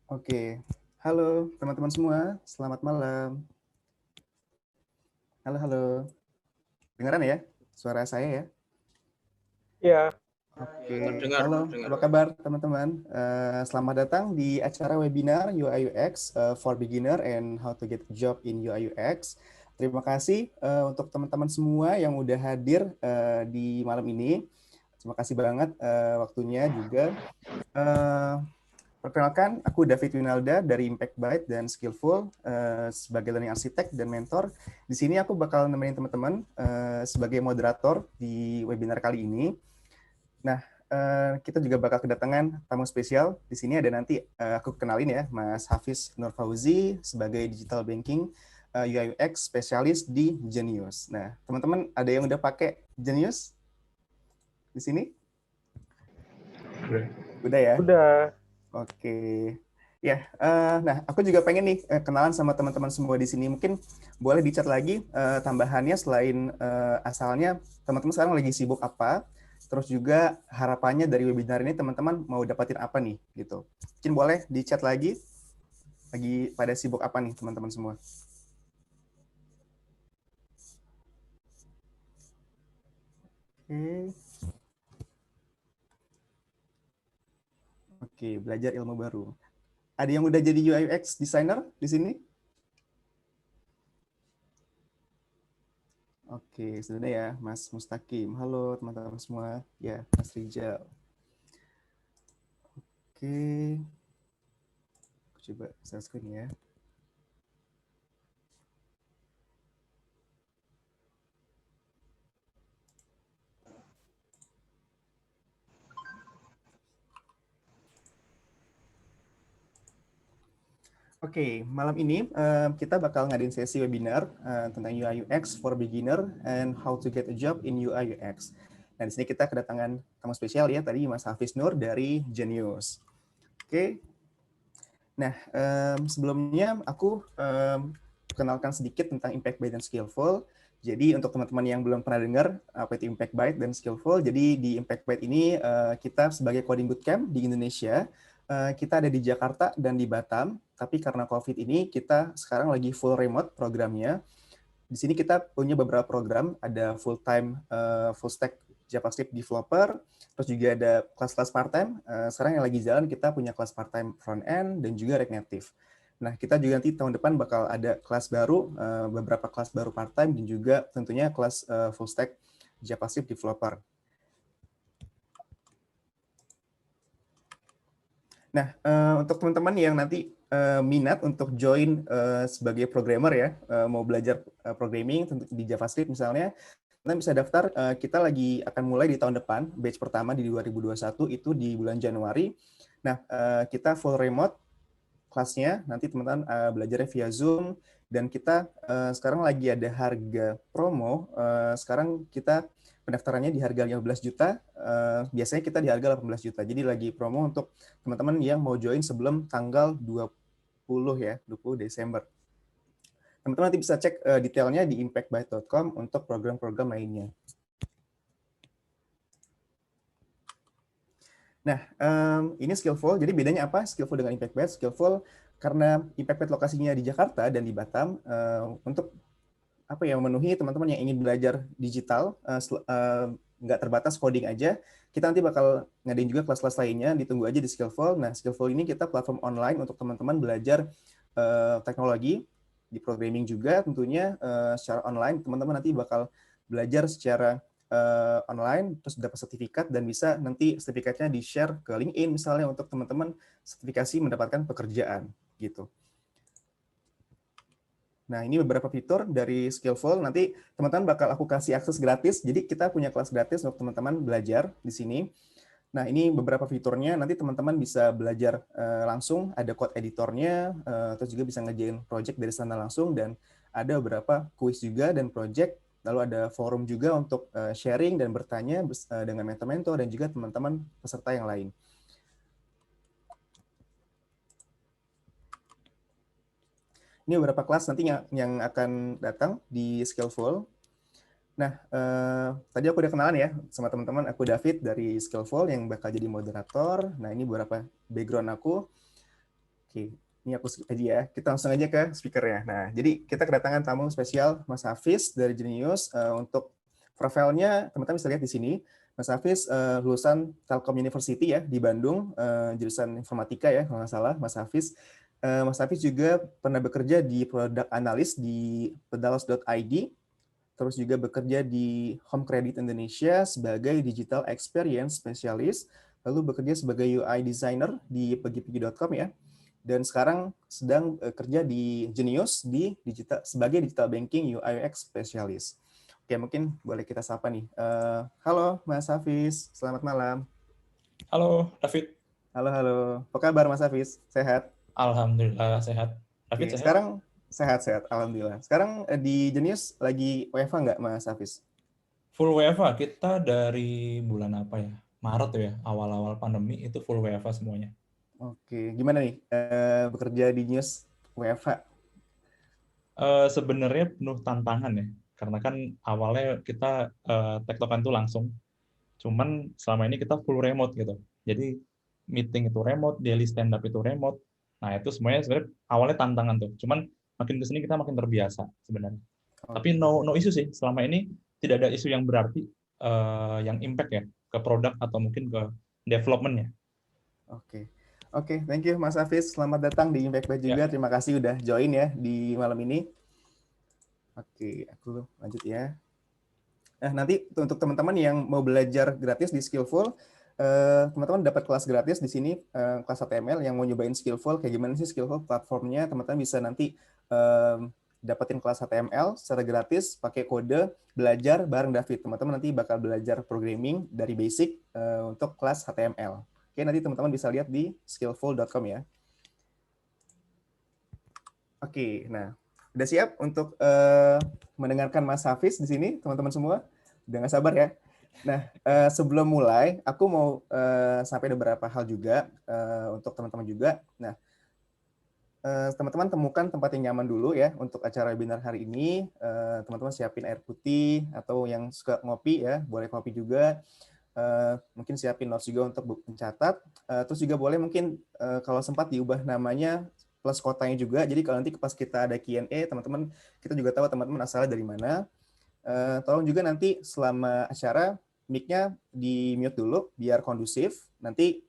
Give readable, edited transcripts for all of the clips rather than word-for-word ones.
Oke, halo teman-teman semua, selamat malam. Halo, halo. Dengaran ya suara saya ya? Iya, Oke, Terdengar, halo, terdengar. apa kabar teman-teman? Selamat datang di acara webinar UI UX for Beginner and How to Get a Job in UI UX. Terima kasih untuk teman-teman semua yang udah hadir di malam ini. Terima kasih banget waktunya juga. Eh, Perkenalkan, aku David Winalda dari Impact Byte dan Skillful sebagai learning architect dan mentor. Di sini aku bakal nemenin teman-teman sebagai moderator di webinar kali ini. Nah, kita juga bakal kedatangan tamu spesial. Di sini ada nanti aku kenalin ya, Mas Hafiz Nur Fauzi sebagai digital banking UI UX spesialis di Genius. Nah, teman-teman ada yang udah pakai Genius di sini? Udah ya? udah. Oke. Ya, nah aku juga pengen nih kenalan sama teman-teman semua di sini. Mungkin boleh dicat lagi tambahannya selain asalnya teman-teman sekarang lagi sibuk apa, terus juga harapannya dari webinar ini teman-teman mau dapatin apa nih gitu. Mungkin boleh dicat lagi pada sibuk apa nih teman-teman semua. Oke. Oke, belajar ilmu baru. Ada yang udah jadi UI UX designer di sini? Oke, sudah ya, Mas Mustaqim. Halo teman-teman semua. Ya, Mas Rijal. Oke, aku coba share screen ya. Oke, malam ini kita bakal ngadain sesi webinar tentang UI UX for beginner and how to get a job in UI UX. Nah, di sini kita kedatangan tamu spesial ya, tadi Mas Hafiz Nur dari Genius. Oke, nah sebelumnya aku kenalkan sedikit tentang Impact Byte dan Skillful. Jadi untuk teman-teman yang belum pernah dengar apa itu Impact Byte dan Skillful, jadi di Impact Byte ini kita sebagai coding bootcamp di Indonesia, kita ada di Jakarta dan di Batam, tapi karena COVID ini kita sekarang lagi full remote programnya. Di sini kita punya beberapa program, ada full time full stack JavaScript developer, terus juga ada kelas-kelas part-time. Sekarang yang lagi jalan kita punya kelas part-time front-end dan juga React Native. Nah, kita juga nanti tahun depan bakal ada kelas baru, beberapa kelas baru part-time, dan juga tentunya kelas full stack JavaScript developer. Nah, untuk teman-teman yang nanti minat untuk join sebagai programmer ya, mau belajar programming di JavaScript misalnya, kalian bisa daftar. Kita lagi akan mulai di tahun depan, batch pertama di 2021 itu di bulan Januari. Nah, kita full remote kelasnya, nanti teman-teman belajarnya via Zoom, dan kita sekarang lagi ada harga promo. Sekarang kita pendaftarannya di harga 15 juta, biasanya kita di harga 18 juta. Jadi lagi promo untuk teman-teman yang mau join sebelum tanggal 20 ya, 20 Desember. Teman-teman nanti bisa cek detailnya di impactbyte.com untuk program-program lainnya. Nah, ini Skillful. Jadi bedanya apa Skillful dengan Impact Byte? Skillful karena Impact Byte lokasinya di Jakarta dan di Batam, untuk apa ya, memenuhi teman-teman yang ingin belajar digital, nggak terbatas coding aja, kita nanti bakal ngadain juga kelas-kelas lainnya, ditunggu aja di Skillful. Nah, Skillful ini kita platform online untuk teman-teman belajar teknologi, di programming juga tentunya secara online. Teman-teman nanti bakal belajar secara online, terus dapat sertifikat, dan bisa nanti sertifikatnya di-share ke LinkedIn misalnya untuk teman-teman sertifikasi mendapatkan pekerjaan gitu. Nah, ini beberapa fitur dari Skillful. Nanti teman-teman bakal aku kasih akses gratis. Jadi kita punya kelas gratis untuk teman-teman belajar di sini. Nah, ini beberapa fiturnya. Nanti teman-teman bisa belajar langsung. Ada code editornya, terus juga bisa ngerjain project dari sana langsung. Dan ada beberapa kuis juga dan project. Lalu ada forum juga untuk sharing dan bertanya dengan mentor-mentor dan juga teman-teman peserta yang lain. Ini beberapa kelas nanti yang akan datang di Skillful. Nah, tadi aku udah kenalan ya sama teman-teman. Aku David dari Skillful yang bakal jadi moderator. Nah, ini beberapa background aku. Oke, ini aku skip aja ya. Kita langsung aja ke speaker-nya. Nah, jadi kita kedatangan tamu spesial Mas Hafiz dari Genius. Untuk profilnya teman-teman bisa lihat di sini. Mas Hafiz lulusan Telkom University ya di Bandung, jurusan informatika ya kalau nggak salah Mas Hafiz. Mas Hafiz juga pernah bekerja di product analyst di pedalos.id, terus juga bekerja di Home Credit Indonesia sebagai digital experience specialist, lalu bekerja sebagai UI designer di pegipegi.com ya. Dan sekarang sedang kerja di Genius di sebagai digital banking UI UX specialist. Oke, mungkin boleh kita sapa nih. Halo Mas Hafiz, selamat malam. Halo David. Halo, halo. Apa kabar Mas Hafiz? Sehat? Alhamdulillah sehat. David Oke, sehat? sekarang sehat-sehat, alhamdulillah. Sekarang di Genius lagi WFH nggak Mas Hafiz? Full WFH kita dari bulan apa ya? Maret ya, awal-awal pandemi itu full WFH semuanya. Oke, gimana nih bekerja di Genius WFH? Sebenarnya penuh tantangan ya, karena kan awalnya kita tektokan tuh langsung. Cuman selama ini kita full remote gitu. Jadi meeting itu remote, daily stand up itu remote. Nah, itu semuanya sebenarnya awalnya tantangan tuh. Cuman makin ke sini kita makin terbiasa sebenarnya. Tapi no isu sih. Selama ini tidak ada isu yang berarti yang impact ya ke produk atau mungkin ke development-nya. Oke, thank you Mas Hafiz. Selamat datang di Impact Bay juga. Ya. Terima kasih udah join ya di malam ini. Oke, aku lanjut ya. Nah, nanti untuk teman-teman yang mau belajar gratis di Skillful, teman-teman dapat kelas gratis di sini, kelas HTML yang mau nyobain Skillful, kayak gimana sih Skillful platformnya, teman-teman bisa nanti dapetin kelas HTML secara gratis, pakai kode, belajar bareng David. Teman-teman nanti bakal belajar programming dari basic untuk kelas HTML. Oke, nanti teman-teman bisa lihat di skillful.com ya. Oke, nah udah siap untuk mendengarkan Mas Hafiz di sini, teman-teman semua? Udah nggak sabar ya? Nah, sebelum mulai, aku mau sampai beberapa hal juga untuk teman-teman juga. Nah, teman-teman temukan tempat yang nyaman dulu ya untuk acara webinar hari ini. Teman-teman siapin air putih atau yang suka ngopi ya, boleh kopi juga. Mungkin siapin notes juga untuk mencatat. Terus juga boleh mungkin kalau sempat diubah namanya plus kotanya juga. Jadi kalau nanti pas kita ada Q&A, teman-teman kita juga tahu teman-teman asalnya dari mana. Tolong juga nanti selama acara mic-nya di mute dulu biar kondusif. Nanti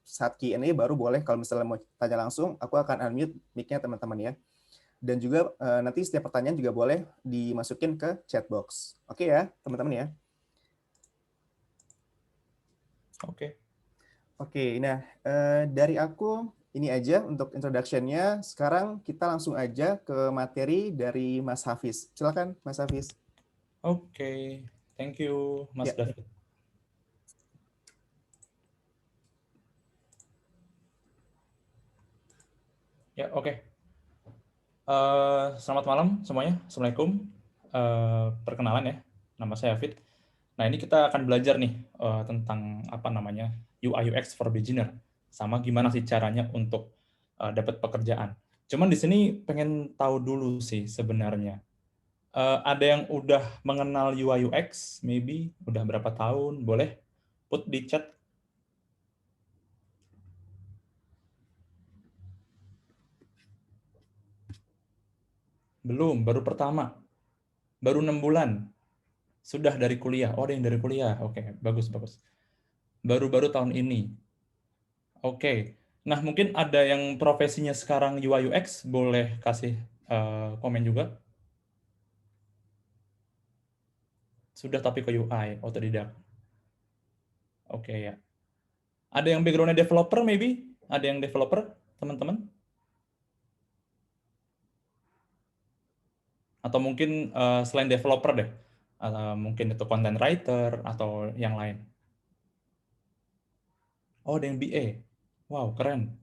saat Q&A baru boleh kalau misalnya mau tanya langsung, aku akan unmute mic-nya teman-teman ya. Dan juga nanti setiap pertanyaan juga boleh dimasukin ke chat box. Oke ya, teman-teman ya. Oke, nah dari aku ini aja untuk introduction-nya. Sekarang kita langsung aja ke materi dari Mas Hafiz. Silakan Mas Hafiz. Oke, thank you Mas David. Ya, oke. Selamat malam semuanya. Assalamualaikum. Perkenalan ya, nama saya Hafid. Nah, ini kita akan belajar nih tentang apa namanya UI UX for beginner, sama gimana sih caranya untuk dapat pekerjaan. Cuman di sini pengen tahu dulu sih sebenarnya. Ada yang udah mengenal UI UX, maybe udah berapa tahun? Boleh put di chat. Belum, baru pertama. Baru 6 bulan. Sudah dari kuliah. Oh, ada yang dari kuliah. Oke, bagus, bagus. Baru-baru tahun ini. Oke. Nah, mungkin ada yang profesinya sekarang UI UX, boleh kasih komen juga. Sudah tapi ke UI, otodidak. Oke, ya. Ada yang background-nya developer, maybe? Ada yang developer, teman-teman? Atau mungkin selain developer deh. Mungkin itu content writer, atau yang lain. Oh, ada yang BA. Wow, keren.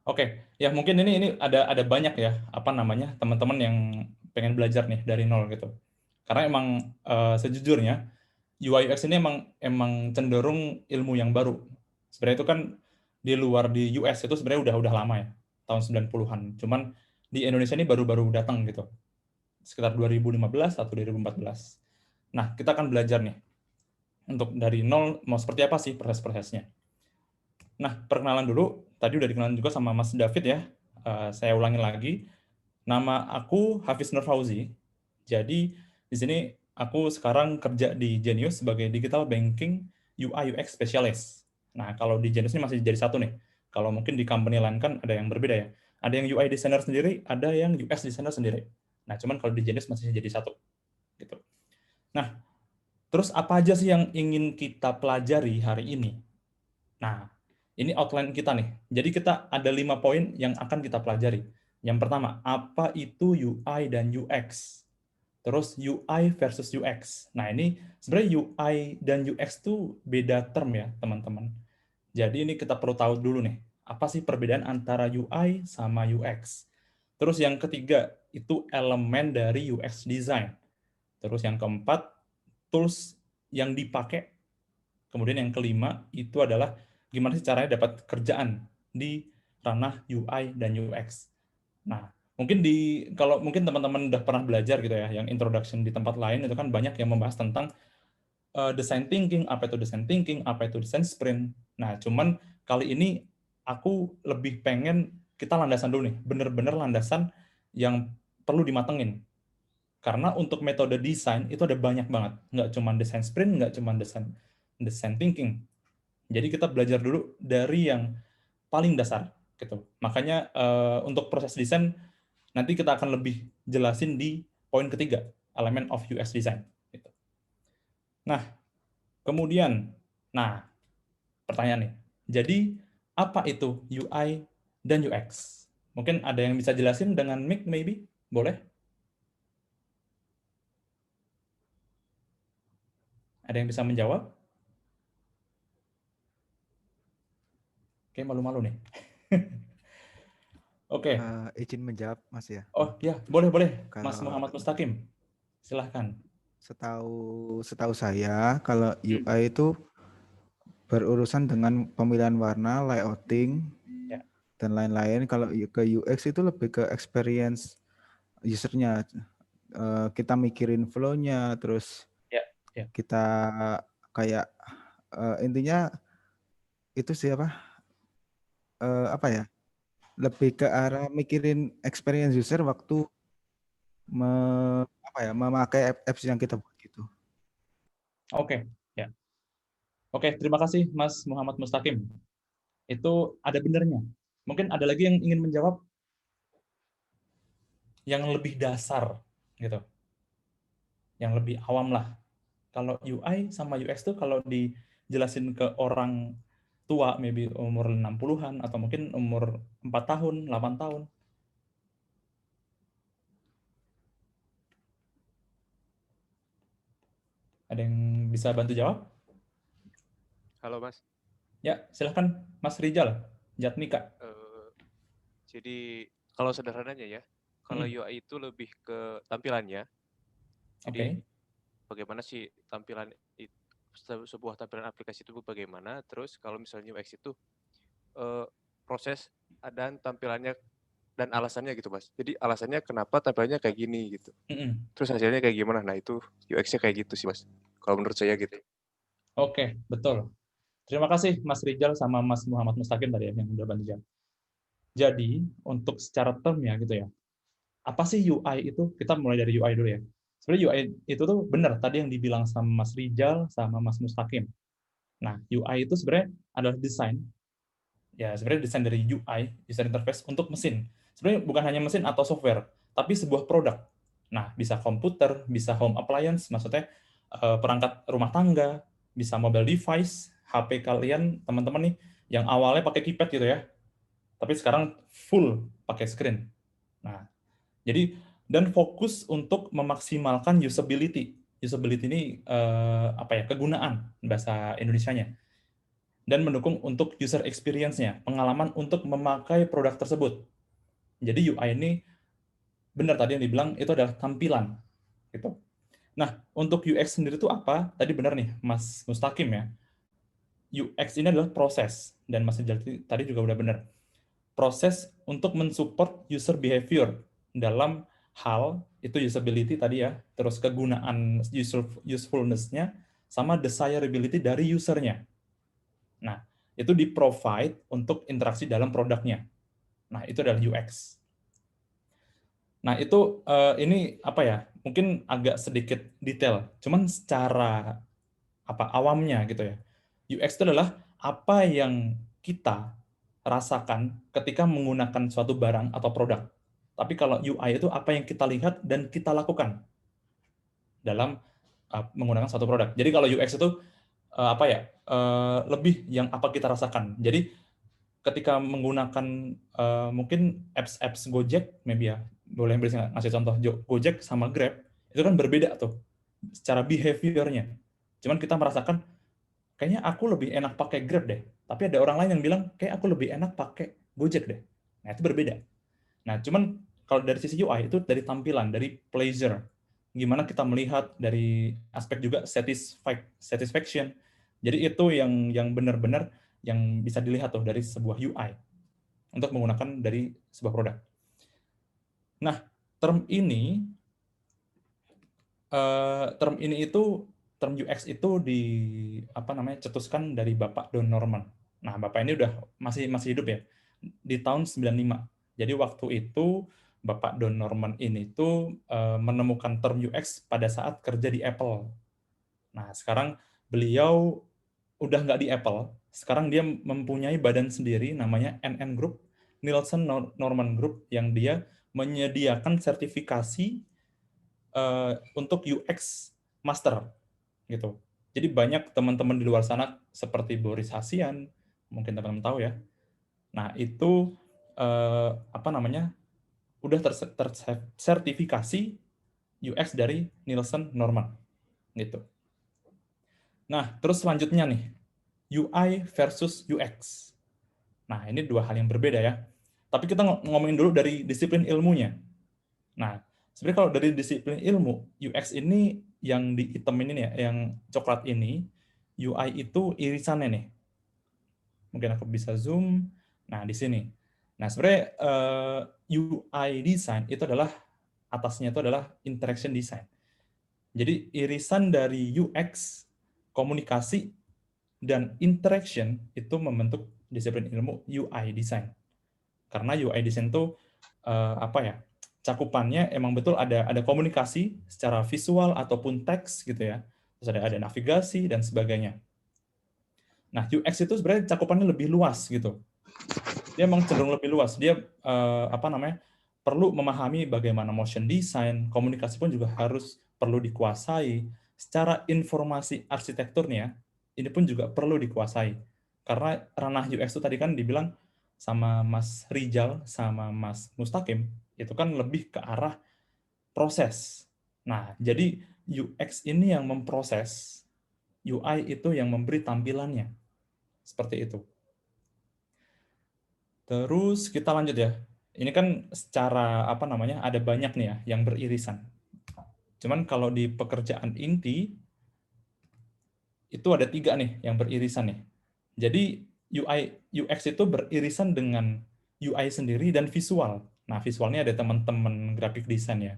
Oke, ya mungkin ini ada banyak ya apa namanya teman-teman yang pengen belajar nih dari nol gitu. Karena emang sejujurnya UI UX ini emang cenderung ilmu yang baru. Sebenarnya itu kan di luar di US itu sebenarnya udah lama ya, tahun 90-an. Cuman di Indonesia ini baru-baru datang gitu. Sekitar 2015 atau 2014. Nah, kita akan belajar nih untuk dari nol mau seperti apa sih proses-prosesnya. Nah, perkenalan dulu. tadi udah dikenalin juga sama Mas David ya. Saya ulangi lagi. Nama aku Hafiz Nur Fauzi. Jadi di sini aku sekarang kerja di Genius sebagai Digital Banking UI UX Specialist. Nah, kalau di Genius ini masih jadi satu nih. Kalau mungkin di company lain kan ada yang berbeda ya. Ada yang UI designer sendiri, ada yang UX designer sendiri. Nah, cuman kalau di Genius masih jadi satu. Gitu. Nah, terus apa aja sih yang ingin kita pelajari hari ini? Nah, ini outline kita nih. Jadi kita ada 5 poin yang akan kita pelajari. Yang pertama, apa itu UI dan UX? Terus UI versus UX. Nah, ini sebenarnya UI dan UX itu beda term ya, teman-teman. Jadi ini kita perlu tahu dulu nih, apa sih perbedaan antara UI sama UX. Terus yang ketiga, itu elemen dari UX design. Terus yang keempat, tools yang dipakai. Kemudian yang kelima, itu adalah gimana sih caranya dapat kerjaan di ranah UI dan UX. Nah, mungkin kalau mungkin teman-teman udah pernah belajar gitu ya, yang introduction di tempat lain itu kan banyak yang membahas tentang design thinking, apa itu design thinking, apa itu design sprint. Nah, cuman kali ini aku lebih pengen kita landasan dulu nih, bener-bener landasan yang perlu dimatengin. Karena untuk metode desain itu ada banyak banget, nggak cuma design sprint, nggak cuma design thinking. Jadi kita belajar dulu dari yang paling dasar gitu. Makanya untuk proses desain nanti kita akan lebih jelasin di poin ketiga, element of UX design. Gitu. Nah, kemudian, pertanyaan nih. Jadi apa itu UI dan UX? Mungkin ada yang bisa jelasin dengan mic, maybe? Boleh? Ada yang bisa menjawab? Oke, malu-malu nih. Oke. Izin menjawab, Mas ya. Oh ya, boleh. Mas Kalau Muhammad Mustaqim, silahkan. setahu saya, kalau UI itu berurusan dengan pemilihan warna, layouting, Ya. dan lain-lain. Kalau ke UX itu lebih ke experience usernya. Kita mikirin flow-nya, terus Ya. kita kayak intinya itu siapa? Apa ya? Lebih ke arah mikirin experience user waktu memakai apps yang kita buat gitu. Oke, ya. Oke, terima kasih Mas Muhammad Mustaqim. Itu ada benernya. Mungkin ada lagi yang ingin menjawab yang lebih dasar gitu. Yang lebih awam lah. Kalau UI sama UX tuh kalau dijelasin ke orang tua, maybe umur 60-an atau mungkin umur 4 tahun, 8 tahun. Ada yang bisa bantu jawab? Halo Mas. Ya, silahkan Mas Rizal, Jatmika. Jadi kalau sederhananya ya, kalau UI itu lebih ke tampilannya. Jadi bagaimana sih tampilan sebuah tampilan aplikasi itu bagaimana? Terus kalau misalnya UX itu proses dan tampilannya dan alasannya gitu Mas. Jadi alasannya kenapa tampilannya kayak gini gitu. Terus hasilnya kayak gimana? Nah itu UX-nya kayak gitu sih Mas. Kalau menurut saya gitu. Oke, betul. Terima kasih Mas Rizal sama Mas Muhammad Mustaqim tadi yang udah bantu jawab. Jadi, untuk secara term ya gitu ya. Apa sih UI itu? Kita mulai dari UI dulu ya. Sebenarnya UI itu tuh benar tadi yang dibilang sama Mas Rizal sama Mas Mustaqim. Nah, UI itu sebenarnya adalah desain. Ya, sebenarnya desain dari UI, user interface untuk mesin. Sebenarnya bukan hanya mesin atau software, tapi sebuah produk. Nah, bisa komputer, bisa home appliance, maksudnya perangkat rumah tangga, bisa mobile device, HP kalian, teman-teman nih, yang awalnya pakai keypad gitu ya, tapi sekarang full pakai screen. Nah, jadi dan fokus untuk memaksimalkan usability. Usability ini kegunaan bahasa Indonesianya. Dan mendukung untuk user experience-nya, pengalaman untuk memakai produk tersebut. Jadi UI ini benar tadi yang dibilang itu adalah tampilan gitu. Nah, untuk UX sendiri itu apa? Tadi benar nih Mas Mustaqim ya. UX ini adalah proses dan Mas Rijal tadi juga udah benar. Proses untuk mensupport user behavior dalam hal itu usability tadi ya, terus kegunaan usefulness-nya sama desirability dari usernya. Nah, itu di-provide untuk interaksi dalam produknya. Nah, itu adalah UX. Nah, itu ini apa ya? Mungkin agak sedikit detail, cuman secara awamnya gitu ya. UX itu adalah apa yang kita rasakan ketika menggunakan suatu barang atau produk. Tapi kalau UI itu apa yang kita lihat dan kita lakukan dalam menggunakan suatu produk. Jadi kalau UX itu lebih yang apa kita rasakan. Jadi ketika menggunakan mungkin apps Gojek, maybe ya, boleh ngasih contoh Gojek sama Grab, itu kan berbeda tuh secara behavior-nya. Cuman kita merasakan, kayaknya aku lebih enak pakai Grab deh. Tapi ada orang lain yang bilang, kayak aku lebih enak pakai Gojek deh. Nah, itu berbeda. Nah, cuman kalau dari sisi UI itu dari tampilan, dari pleasure. Gimana kita melihat dari aspek juga satisfaction. Jadi itu yang benar-benar yang bisa dilihat tuh dari sebuah UI untuk menggunakan dari sebuah produk. Nah, term UX itu cetuskan dari Bapak Don Norman. Nah, Bapak ini udah masih hidup ya di tahun 95. Jadi waktu itu Bapak Don Norman ini tuh menemukan term UX pada saat kerja di Apple. Nah, sekarang beliau udah nggak di Apple. Sekarang dia mempunyai badan sendiri namanya NN Group, Nielsen Norman Group, yang dia menyediakan sertifikasi untuk UX Master gitu. Jadi banyak teman-teman di luar sana seperti Boris Hasian, mungkin teman-teman tahu ya. Nah, itu udah tersertifikasi UX dari Nielsen Norman gitu. Nah, terus selanjutnya nih, UI versus UX. Nah, ini dua hal yang berbeda ya. Tapi kita ngomongin dulu dari disiplin ilmunya. Nah, sebenarnya kalau dari disiplin ilmu, UX ini yang di hitam ini ya, yang coklat ini, UI itu irisannya nih. Mungkin aku bisa zoom. Nah, di sini. Nah, sebenarnya UI design itu adalah, atasnya itu adalah interaction design. Jadi irisan dari UX, komunikasi, dan interaction itu membentuk disiplin ilmu UI design. Karena UI design itu cakupannya emang betul ada komunikasi secara visual ataupun teks gitu ya. Terus ada navigasi dan sebagainya. Nah, UX itu sebenarnya cakupannya lebih luas gitu. Dia emang cenderung lebih luas. Dia perlu memahami bagaimana motion design, komunikasi pun juga harus perlu dikuasai. Secara informasi arsitekturnya, ini pun juga perlu dikuasai. Karena ranah UX itu tadi kan dibilang sama Mas Rijal, sama Mas Mustaqim, itu kan lebih ke arah proses. Nah, jadi UX ini yang memproses, UI itu yang memberi tampilannya. Seperti itu. Terus kita lanjut ya. Ini kan secara ada banyak nih ya yang beririsan. Cuman kalau di pekerjaan inti itu ada 3 nih yang beririsan nih. Jadi UX itu beririsan dengan UI sendiri dan visual. Nah, visualnya ada teman-teman graphic design ya.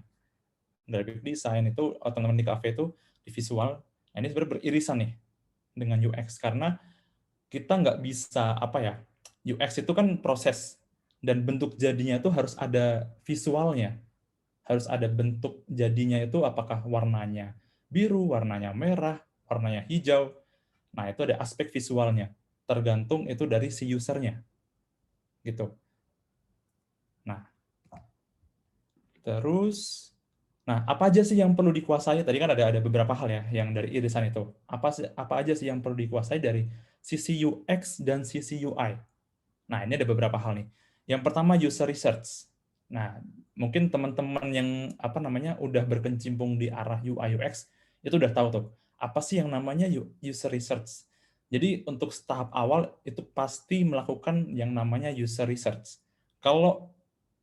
Graphic design itu teman-teman di cafe itu di visual. Nah, ini sebenarnya beririsan nih dengan UX karena kita nggak bisa UX itu kan proses dan bentuk jadinya itu harus ada visualnya. Harus ada bentuk jadinya itu apakah warnanya biru, warnanya merah, warnanya hijau. Nah, itu ada aspek visualnya. Tergantung itu dari si usernya. Gitu. Nah, terus apa aja sih yang perlu dikuasai? Tadi kan ada beberapa hal ya yang dari irisan itu. Apa aja sih yang perlu dikuasai dari sisi UX dan sisi UI? Nah, ini ada beberapa hal nih. Yang pertama user research. Nah, mungkin teman-teman yang udah berkecimpung di arah UI UX itu udah tahu tuh. Apa sih yang namanya user research? Jadi untuk tahap awal itu pasti melakukan yang namanya user research. Kalau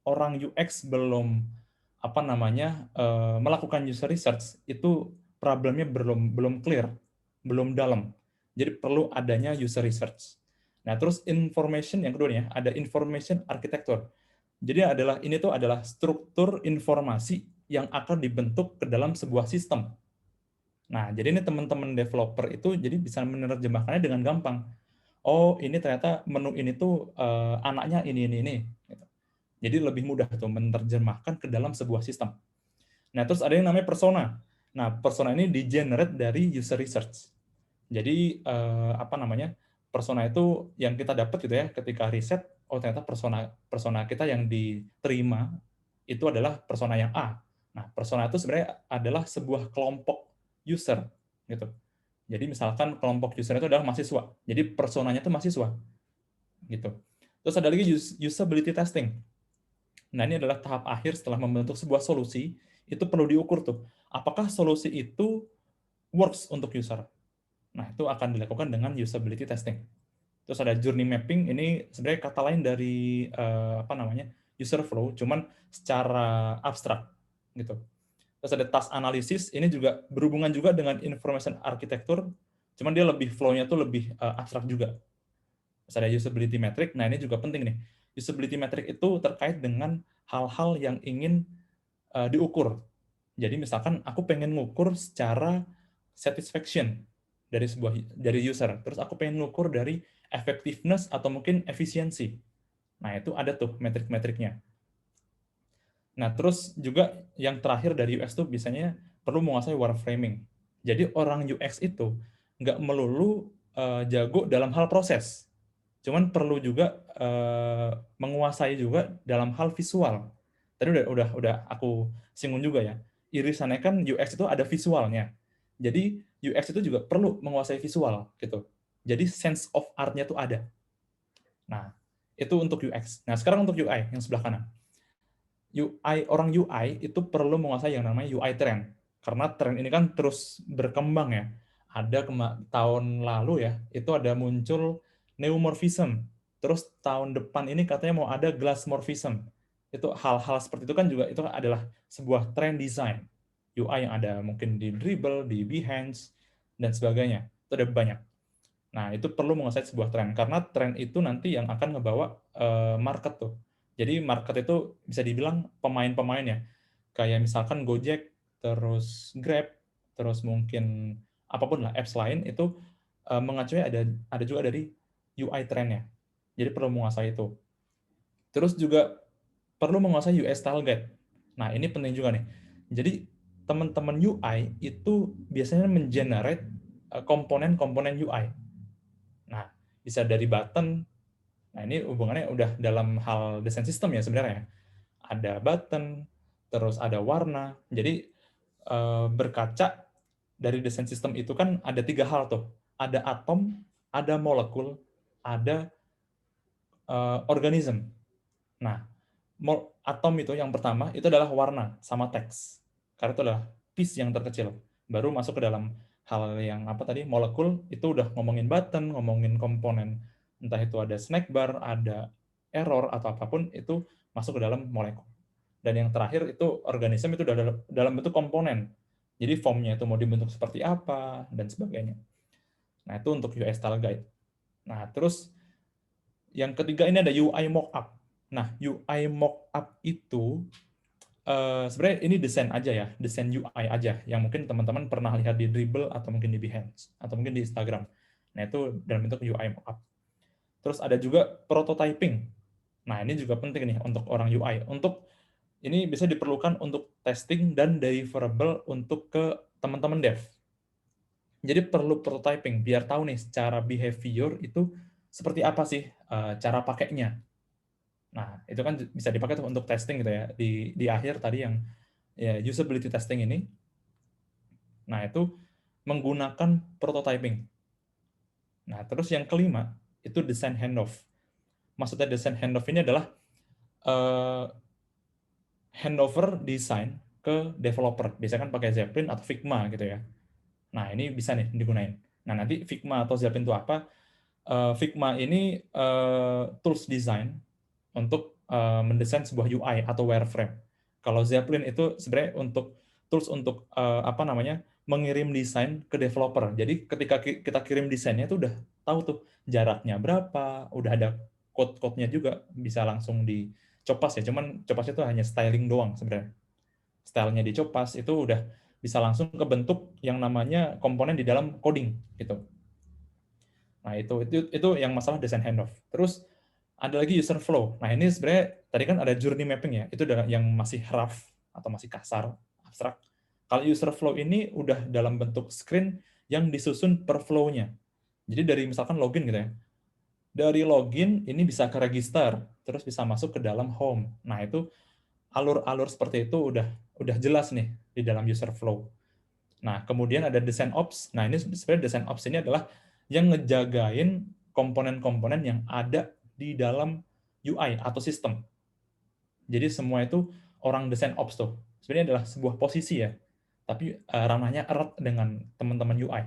orang UX belum melakukan user research, itu problemnya belum clear, belum dalam. Jadi perlu adanya user research. Nah, terus information yang kedua nih, ada information architecture. Jadi ini adalah struktur informasi yang akan dibentuk ke dalam sebuah sistem. Nah, jadi ini teman-teman developer itu jadi bisa menerjemahkannya dengan gampang. oh ini ternyata menu ini tuh anaknya ini. Gitu. Jadi lebih mudah tuh menerjemahkan ke dalam sebuah sistem. Nah, terus ada yang namanya persona. Nah, persona ini di-generate dari user research. Jadi apa namanya? Persona itu yang kita dapat gitu ya ketika riset, oh ternyata persona kita yang diterima itu adalah persona yang A. Nah, persona itu sebenarnya adalah sebuah kelompok user gitu. Jadi misalkan kelompok user itu adalah mahasiswa. Jadi personanya itu mahasiswa gitu. Terus ada lagi usability testing. Nah, ini adalah tahap akhir setelah membentuk sebuah solusi, itu perlu diukur tuh. Apakah solusi itu works untuk user? Nah, itu akan dilakukan dengan usability testing. Terus ada journey mapping, ini sebenarnya kata lain dari apa namanya? User flow, cuman secara abstrak gitu. Terus ada task analysis, ini juga berhubungan juga dengan information architecture, cuman dia lebih flow-nya tuh lebih abstrak juga. Terus ada usability metric, nah ini juga penting nih. Usability metric itu terkait dengan hal-hal yang ingin diukur. Jadi misalkan aku pengen ngukur secara satisfaction dari user, terus aku pengen ngukur dari effectiveness atau mungkin efisiensi. Nah, itu ada tuh metrik-metriknya. Nah, terus juga yang terakhir dari UX tuh biasanya perlu menguasai wireframing. Jadi orang UX itu nggak melulu jago dalam hal proses, cuman perlu juga menguasai juga dalam hal visual. Tadi udah aku singgung juga ya. Irisannya kan UX itu ada visualnya. Jadi UX itu juga perlu menguasai visual gitu. Jadi sense of art-nya tuh ada. Nah, itu untuk UX. Nah, sekarang untuk UI yang sebelah kanan. Orang UI itu perlu menguasai yang namanya UI trend. Karena tren ini kan terus berkembang ya. Ada tahun lalu ya, itu ada muncul neumorphism. Terus tahun depan ini katanya mau ada glassmorphism. Itu hal-hal seperti itu kan juga itu adalah sebuah trend design. UI yang ada mungkin di Dribbble, di Behance, dan sebagainya. Itu ada banyak. Nah, itu perlu menguasai sebuah tren. Karena tren itu nanti yang akan ngebawa market tuh. Jadi market itu bisa dibilang pemain-pemain ya. Kayak misalkan Gojek, terus Grab, terus mungkin apapun lah apps lain itu mengacunya ada juga dari UI trendnya. Jadi perlu menguasai itu. Terus juga perlu menguasai UI style guide. Nah, ini penting juga nih. Jadi teman-teman UI itu biasanya mengenerate komponen-komponen UI. Nah, bisa dari button. Nah, ini hubungannya udah dalam hal desain sistem ya sebenarnya. Ada button, terus ada warna. Jadi berkaca dari desain sistem itu kan ada 3 hal tuh. Ada atom, ada molekul, ada organism. Nah, atom itu yang pertama itu adalah warna sama teks. Karena itu adalah piece yang terkecil. Baru masuk ke dalam hal yang apa tadi, molekul itu udah ngomongin button, ngomongin komponen. Entah itu ada snack bar, ada error atau apapun itu masuk ke dalam molekul. Dan yang terakhir itu organisme itu dalam bentuk komponen. Jadi formnya itu mau dibentuk seperti apa dan sebagainya. Nah, itu untuk UI style guide. Nah, terus yang ketiga ini ada UI mockup. Nah, UI mockup itu sebenarnya ini desain aja ya, desain UI aja yang mungkin teman-teman pernah lihat di Dribbble atau mungkin di Behance atau mungkin di Instagram. Nah, itu dalam bentuk UI mockup. Terus ada juga prototyping. Nah, ini juga penting nih untuk orang UI. Untuk ini bisa diperlukan untuk testing dan deliverable untuk ke teman-teman dev. Jadi perlu prototyping biar tahu nih secara behavior itu seperti apa sih cara pakainya. Nah, itu kan bisa dipakai untuk testing gitu ya. Di akhir tadi yang ya, usability testing ini. Nah, itu menggunakan prototyping. Nah, terus yang kelima, itu design handoff. Maksudnya design handoff ini adalah handover design ke developer. Biasanya kan pakai Zeplin atau Figma gitu ya. Nah, ini bisa nih digunain. Nah, nanti Figma atau Zeplin itu apa? Figma ini tools design untuk mendesain sebuah UI atau wireframe. Kalau Zeplin itu sebenarnya untuk tools untuk apa namanya mengirim desain ke developer. Jadi ketika kita kirim desainnya itu udah tahu tuh jaraknya berapa, udah ada code-code-nya juga bisa langsung dicopas ya. Cuman copasnya itu hanya styling doang sebenarnya. Stylenya dicopas itu udah bisa langsung ke bentuk yang namanya komponen di dalam coding gitu. Nah, itu yang masalah design handoff. Terus ada lagi user flow. Nah, ini sebenarnya tadi kan ada journey mapping ya. Itu yang masih rough atau masih kasar, abstrak. Kalau user flow ini udah dalam bentuk screen yang disusun per flow-nya. Jadi dari misalkan login gitu ya. Dari login ini bisa ke register, terus bisa masuk ke dalam home. Nah, itu alur-alur seperti itu udah jelas nih di dalam user flow. Nah, kemudian ada design ops. Nah, ini sebenarnya design ops ini adalah yang ngejagain komponen-komponen yang ada di dalam UI atau sistem. Jadi semua itu orang design ops tuh. Sebenarnya adalah sebuah posisi ya, tapi ranahnya erat dengan teman-teman UI.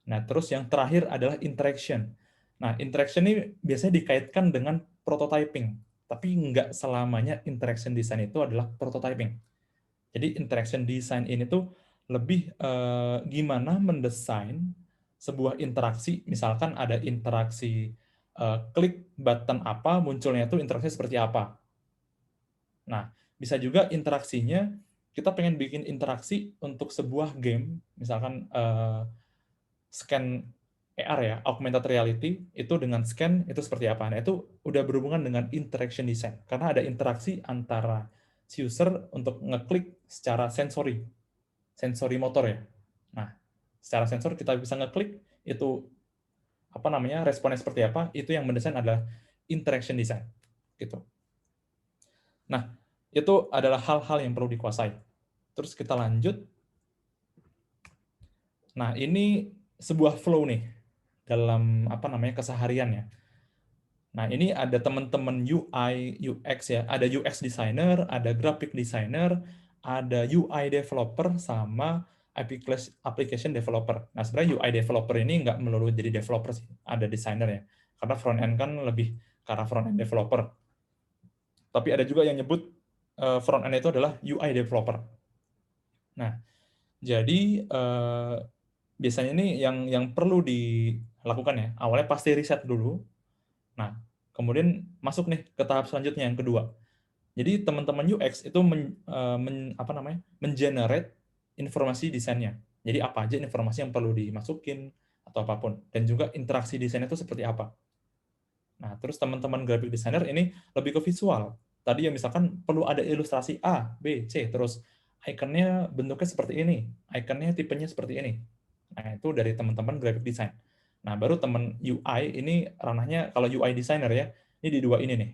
Nah, terus yang terakhir adalah interaction. Nah, interaction ini biasanya dikaitkan dengan prototyping, tapi nggak selamanya interaction design itu adalah prototyping. Jadi interaction design ini tuh lebih gimana mendesain sebuah interaksi, misalkan ada interaksi klik button apa, munculnya tuh interaksi seperti apa. Nah, bisa juga interaksinya, kita pengen bikin interaksi untuk sebuah game, misalkan scan AR ya, augmented reality, itu dengan scan itu seperti apa. Nah, itu udah berhubungan dengan interaction design, karena ada interaksi antara si user untuk ngeklik secara sensori motor ya. Nah, secara sensor kita bisa ngeklik, itu apa namanya, responnya seperti apa, itu yang mendesain adalah interaction design. Gitu. Nah, itu adalah hal-hal yang perlu dikuasai. Terus kita lanjut. Nah, ini sebuah flow nih dalam apa namanya kesehariannya. Nah, ini ada teman-teman UI, UX ya, ada UX designer, ada graphic designer, ada UI developer sama application developer. Nah, sebenarnya UI developer ini nggak melulu jadi developer sih, ada designer ya. Karena front end kan lebih ke arah front end developer. Tapi ada juga yang nyebut front end itu adalah UI developer. Nah, jadi biasanya ini yang perlu dilakukan ya. Awalnya pasti riset dulu. Nah, kemudian masuk nih ke tahap selanjutnya yang kedua. Jadi teman-teman UX itu mengenerate informasi desainnya. Jadi apa aja informasi yang perlu dimasukin atau apapun, dan juga interaksi desainnya itu seperti apa. Nah, terus teman-teman graphic designer ini lebih ke visual. Tadi ya misalkan perlu ada ilustrasi A, B, C, terus ikonnya bentuknya seperti ini, ikonnya tipenya seperti ini. Nah, itu dari teman-teman graphic design. Nah, baru teman UI ini ranahnya, kalau UI designer ya, ini di dua ini nih,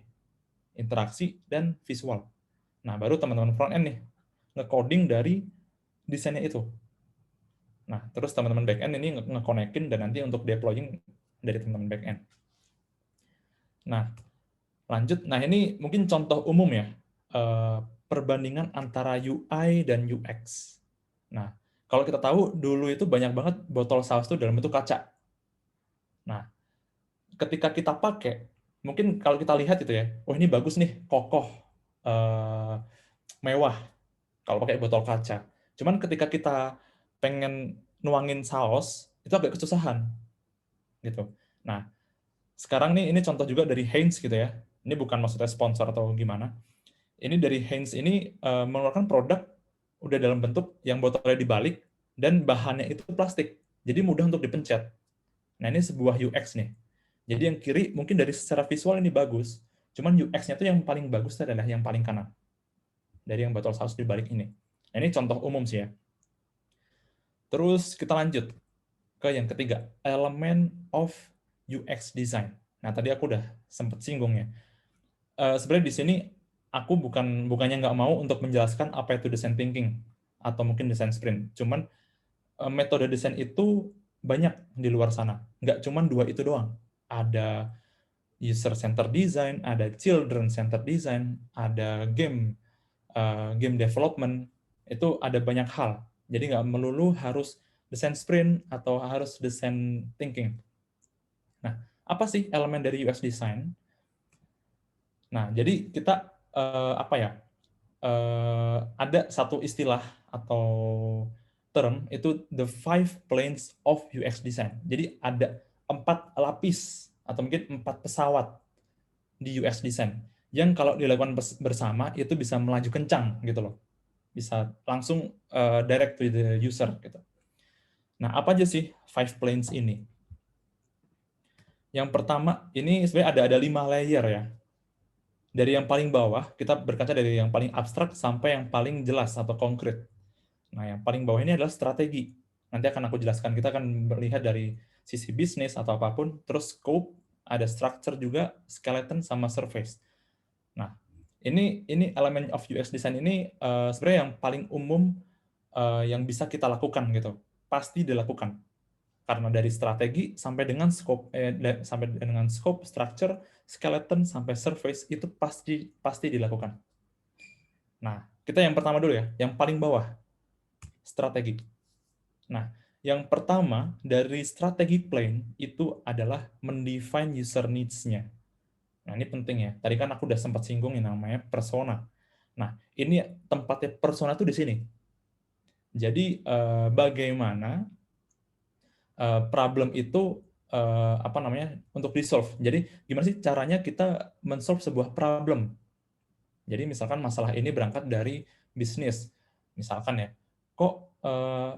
interaksi dan visual. Nah, baru teman-teman front end nih, nge-coding dari desainnya itu. Nah, terus teman-teman back end ini nge-connect-in dan nanti untuk deploying dari teman-teman back end. Nah, lanjut. Nah, ini mungkin contoh umum ya, perbandingan antara UI dan UX. Nah, kalau kita tahu dulu itu banyak banget botol saus itu dalam bentuk kaca. Nah, ketika kita pakai, mungkin kalau kita lihat itu ya, oh ini bagus nih, kokoh, mewah kalau pakai botol kaca. Cuman ketika kita pengen nuangin saus, itu agak kesusahan. Gitu. Nah, sekarang nih ini contoh juga dari Heinz gitu ya. Ini bukan maksudnya sponsor atau gimana. Ini dari Heinz ini mengeluarkan produk udah dalam bentuk yang botolnya dibalik dan bahannya itu plastik. Jadi mudah untuk dipencet. Nah, ini sebuah UX nih. Jadi yang kiri mungkin dari secara visual ini bagus, cuman UX-nya tuh yang paling bagus adalah yang paling kanan. Dari yang botol saus dibalik ini. Nah, ini contoh umum sih ya. Terus kita lanjut ke yang ketiga, element of UX design. Nah, tadi aku udah sempat singgung ya. Sebenarnya di sini aku bukannya nggak mau untuk menjelaskan apa itu design thinking atau mungkin design sprint. Cuman metode desain itu banyak di luar sana. Nggak cuman dua itu doang. Ada user-centered design, ada children-centered design, ada game development. Itu ada banyak hal. Jadi nggak melulu harus design sprint atau harus design thinking. Nah, apa sih elemen dari UX design? Nah, jadi kita ada satu istilah atau term itu the 5 planes of UX design. Jadi ada 4 lapis atau mungkin 4 pesawat di UX design yang kalau dilakukan bersama itu bisa melaju kencang gitu loh. Bisa langsung direct to the user gitu. Nah, apa aja sih 5 planes ini? Yang pertama, ini sebenarnya ada 5 layer ya. Dari yang paling bawah, kita berkaca dari yang paling abstrak sampai yang paling jelas atau konkret. Nah, yang paling bawah ini adalah strategi. Nanti akan aku jelaskan. Kita akan melihat dari sisi bisnis atau apapun, terus scope, ada structure juga, skeleton, sama surface. Nah, ini elemen of UX design ini sebenarnya yang paling umum yang bisa kita lakukan gitu. Pasti dilakukan. Karena dari strategi sampai dengan scope, structure, skeleton sampai surface itu pasti dilakukan. Nah, kita yang pertama dulu ya, yang paling bawah, strategi. Nah, yang pertama dari strategi plan itu adalah mendefine user needs-nya. Nah, ini penting ya. Tadi kan aku udah sempat singgung yang namanya persona. Nah, ini tempatnya persona itu di sini. Jadi bagaimana problem itu untuk di-solve. Jadi gimana sih caranya kita men-solve sebuah problem? Jadi misalkan masalah ini berangkat dari bisnis. Misalkan ya, kok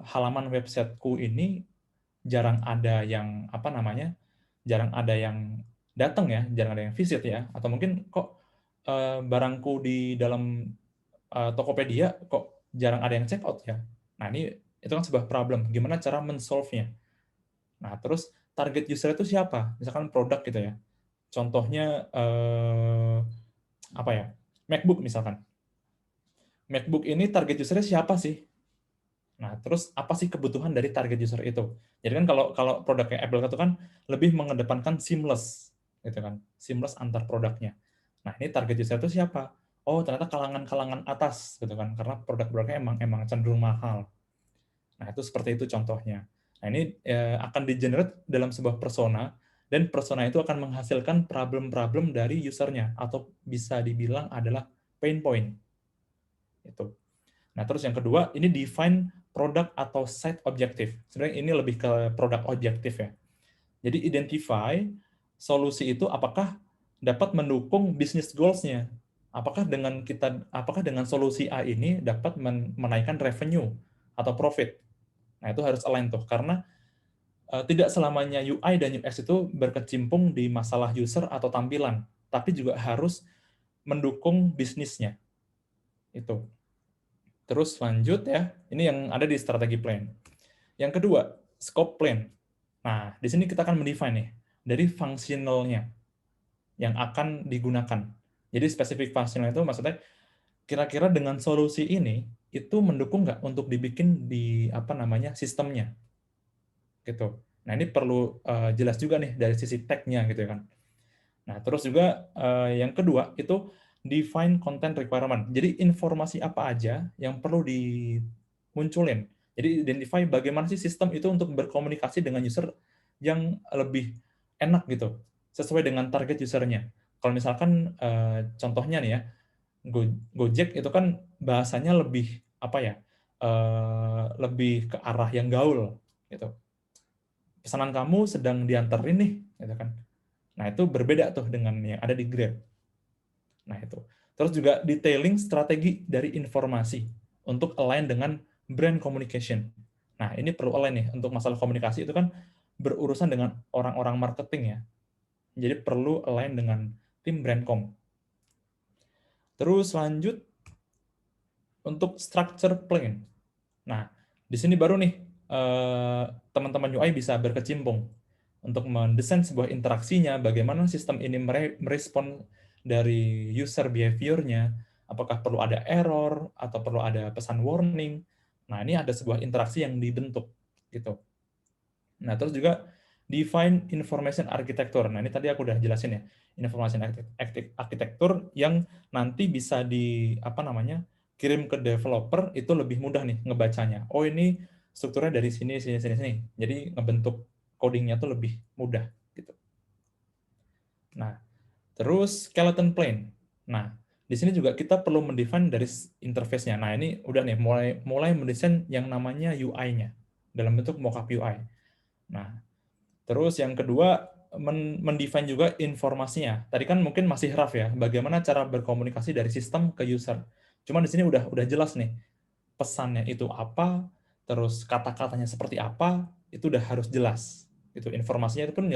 halaman websiteku ini jarang ada yang jarang ada yang datang ya, jarang ada yang visit ya, atau mungkin kok barangku di dalam Tokopedia kok jarang ada yang check out ya. Nah, ini itu kan sebuah problem. Gimana cara men-solve-nya? Nah, terus target user itu siapa? Misalkan produk gitu ya. Contohnya MacBook misalkan. MacBook ini target usernya siapa sih? Nah, terus apa sih kebutuhan dari target user itu? Jadi kan kalau produknya Apple itu kan lebih mengedepankan seamless, gitu kan, seamless antar produknya. Nah, ini target user itu siapa? Oh, ternyata kalangan-kalangan atas, gitu kan, karena produk-produknya emang cenderung mahal. Nah, itu seperti itu contohnya. Nah, ini akan di-generate dalam sebuah persona, dan persona itu akan menghasilkan problem-problem dari usernya, atau bisa dibilang adalah pain point. Itu. Nah, terus yang kedua, ini define product atau site objective. Sebenarnya ini lebih ke product objective ya. Jadi identify solusi itu apakah dapat mendukung business goals-nya. Apakah dengan solusi A ini dapat menaikkan revenue atau profit. Nah, itu harus align tuh, karena tidak selamanya UI dan UX itu berkecimpung di masalah user atau tampilan, tapi juga harus mendukung bisnisnya. Itu. Terus lanjut ya, ini yang ada di strategi plan. Yang kedua, scope plan. Nah, di sini kita akan mendefine nih, dari functional-nya yang akan digunakan. Jadi spesifik functional itu maksudnya, kira-kira dengan solusi ini, itu mendukung nggak untuk dibikin di sistemnya. Gitu. Nah, ini perlu jelas juga nih dari sisi tag-nya gitu kan. Nah, terus juga yang kedua itu define content requirement. Jadi informasi apa aja yang perlu dimunculin. Jadi identify bagaimana sih sistem itu untuk berkomunikasi dengan user yang lebih enak gitu, sesuai dengan target usernya. Kalau misalkan contohnya nih ya, Gojek itu kan bahasanya lebih lebih ke arah yang gaul gitu. Pesanan kamu sedang diantarin nih, gitu kan. Nah, itu berbeda tuh dengan yang ada di Grab. Nah, itu. Terus juga detailing strategi dari informasi untuk align dengan brand communication. Nah, ini perlu align nih. Untuk masalah komunikasi itu kan berurusan dengan orang-orang marketing ya. Jadi perlu align dengan tim brandcom. Terus lanjut untuk structure plan. Nah, di sini baru nih teman-teman UI bisa berkecimpung untuk mendesain sebuah interaksinya, bagaimana sistem ini merespon dari user behavior-nya, apakah perlu ada error, atau perlu ada pesan warning. Nah, ini ada sebuah interaksi yang dibentuk. Gitu. Nah, terus juga define information architecture. Nah, ini tadi aku udah jelasin ya, information architecture yang nanti bisa kirim ke developer itu lebih mudah nih ngebacanya. Oh, ini strukturnya dari sini. Jadi ngebentuk codingnya tuh lebih mudah gitu. Nah, terus skeleton plan. Nah, di sini juga kita perlu mendefine dari interface-nya. Nah, ini udah nih mulai mendesain yang namanya UI-nya dalam bentuk mockup UI. Nah, terus yang kedua mendefine juga informasinya. Tadi kan mungkin masih rough ya, bagaimana cara berkomunikasi dari sistem ke user. Cuma di sini udah jelas nih pesannya itu apa, terus kata-katanya seperti apa, itu udah harus jelas. Itu informasinya itu pun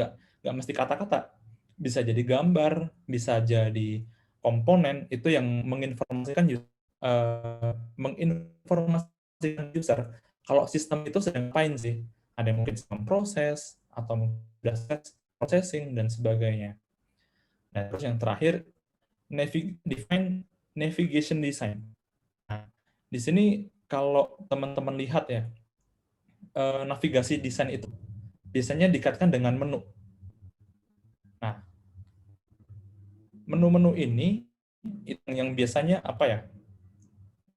nggak mesti kata-kata, bisa jadi gambar, bisa jadi komponen, itu yang menginformasikan user kalau sistem itu sedang ngapain sih. Ada yang mungkin sistem proses, atau mungkin processing, dan sebagainya. Nah, terus yang terakhir, define navigation design. Nah, di sini kalau teman-teman lihat ya, navigasi desain itu biasanya dikaitkan dengan menu. Nah, menu-menu ini yang biasanya apa ya,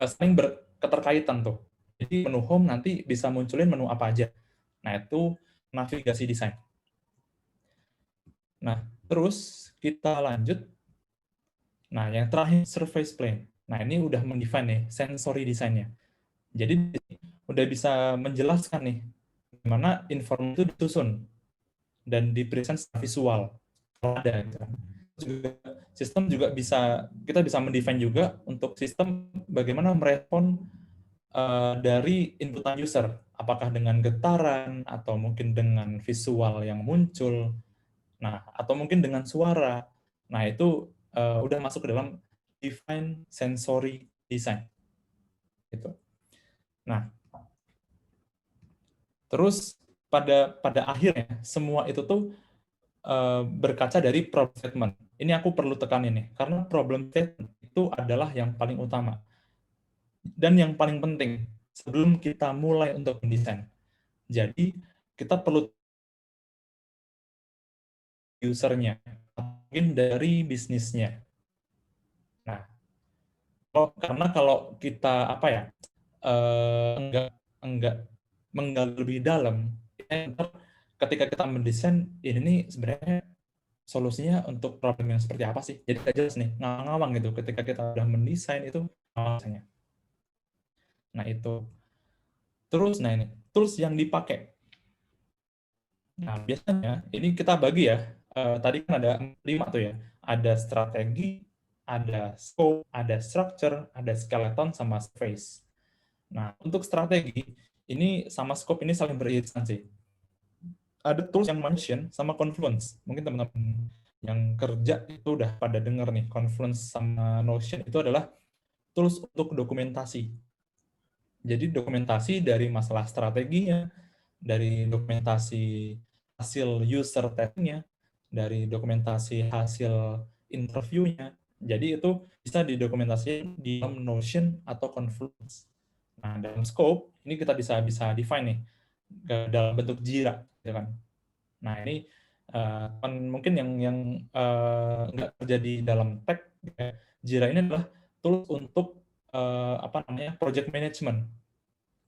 saling berketerkaitan tuh. Jadi menu home nanti bisa munculin menu apa aja. Nah, itu navigasi desain. Nah, terus kita lanjut. Nah, yang terakhir surface plane. Nah, ini udah mendefine nih sensory desainnya. Jadi udah bisa menjelaskan nih gimana informasi itu disusun dan dipresent secara visual. Kalau ada gitu. Sistem juga kita bisa mendefine juga untuk sistem bagaimana merespon dari inputan user, apakah dengan getaran atau mungkin dengan visual yang muncul, nah atau mungkin dengan suara. Nah itu udah masuk ke dalam define sensory design. Gitu. Nah, terus pada akhirnya semua itu tuh berkaca dari problem statement. Ini aku perlu tekan ini karena problem statement itu adalah yang paling utama dan yang paling penting sebelum kita mulai untuk mendesain. Jadi kita perlu usernya, mungkin dari bisnisnya. Nah, karena kalau kita apa ya enggak menggali lebih dalam, ketika kita mendesain ini nih sebenarnya solusinya untuk problem yang seperti apa sih? Jadi nggak jelas nih, ngawang-ngawang gitu ketika kita udah mendesain itu alasannya. Nah itu. Terus, nah ini, tools yang dipakai. Nah biasanya, ini kita bagi ya, tadi kan ada 5 tuh ya, ada strategi, ada scope, ada structure, ada skeleton, sama surface. Nah untuk strategi, ini sama scope ini saling beririsan sih. Ada tools yang Notion sama Confluence. Mungkin teman-teman yang kerja itu udah pada denger nih, Confluence sama Notion itu adalah tools untuk dokumentasi. Jadi dokumentasi dari masalah strateginya, dari dokumentasi hasil user testingnya, dari dokumentasi hasil interviewnya. Jadi itu bisa didokumentasikan di dalam Notion atau Confluence. Nah, dalam scope, ini kita bisa define nih, dalam bentuk Jira. Gitu kan. Nah, ini mungkin yang nggak terjadi dalam tech, Jira ini adalah tools untuk project management.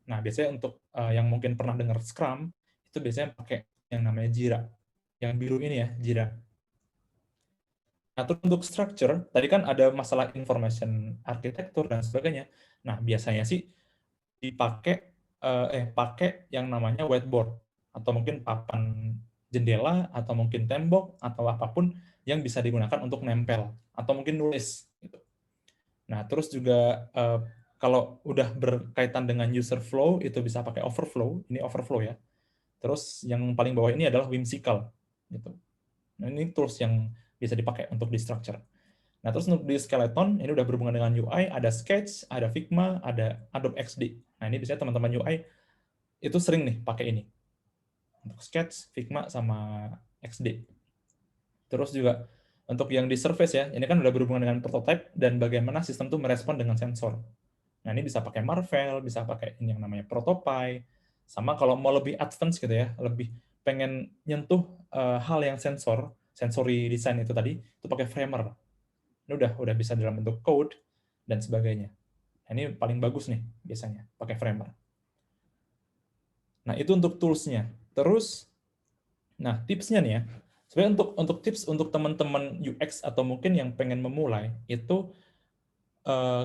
Nah, biasanya untuk yang mungkin pernah dengar Scrum, itu biasanya pakai yang namanya Jira. Yang biru ini ya, Jira. Nah, terus untuk structure, tadi kan ada masalah information architecture dan sebagainya. Nah, biasanya sih pakai yang namanya whiteboard, atau mungkin papan jendela, atau mungkin tembok, atau apapun yang bisa digunakan untuk nempel, atau mungkin nulis. Gitu. Nah, terus juga kalau udah berkaitan dengan user flow, itu bisa pakai overflow. Ini overflow ya. Terus yang paling bawah ini adalah whimsical. Gitu. Nah, ini tools yang bisa dipakai untuk di structure. Nah, terus untuk di skeleton, ini udah berhubungan dengan UI, ada Sketch, ada Figma, ada Adobe XD. Nah, ini biasanya teman-teman UI itu sering nih pakai ini. Untuk Sketch, Figma, sama XD. Terus juga untuk yang di surface ya, ini kan udah berhubungan dengan prototype dan bagaimana sistem itu merespon dengan sensor. Nah, ini bisa pakai Marvel, bisa pakai ini yang namanya Protopie, sama kalau mau lebih advance gitu ya, lebih pengen nyentuh hal yang sensory design itu tadi, itu pakai Framer. Ini udah bisa dalam bentuk code dan sebagainya. Nah, ini paling bagus nih biasanya, pakai Framer. Nah, itu untuk tools-nya. Terus, nah tipsnya nih ya, sebenarnya untuk tips untuk teman-teman UX atau mungkin yang pengen memulai, itu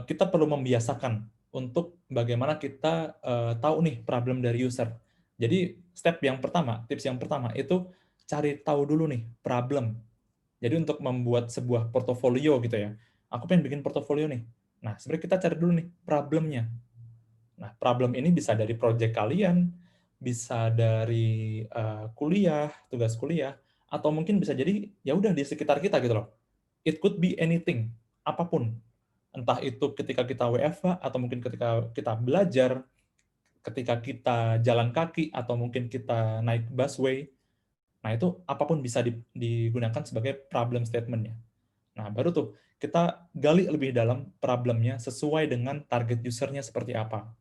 kita perlu membiasakan untuk bagaimana kita tahu nih problem dari user. Jadi tips yang pertama itu cari tahu dulu nih problem. Jadi untuk membuat sebuah portofolio gitu ya, aku pengen bikin portofolio nih. Nah, sebenarnya kita cari dulu nih problemnya. Nah, problem ini bisa dari project kalian, bisa dari kuliah, tugas kuliah, atau mungkin bisa jadi ya udah di sekitar kita gitu loh. It could be anything, apapun. Entah itu ketika kita WFH, atau mungkin ketika kita belajar, ketika kita jalan kaki, atau mungkin kita naik busway. Nah, itu apapun bisa digunakan sebagai problem statement-nya. Nah, baru tuh kita gali lebih dalam problemnya sesuai dengan target user-nya seperti apa.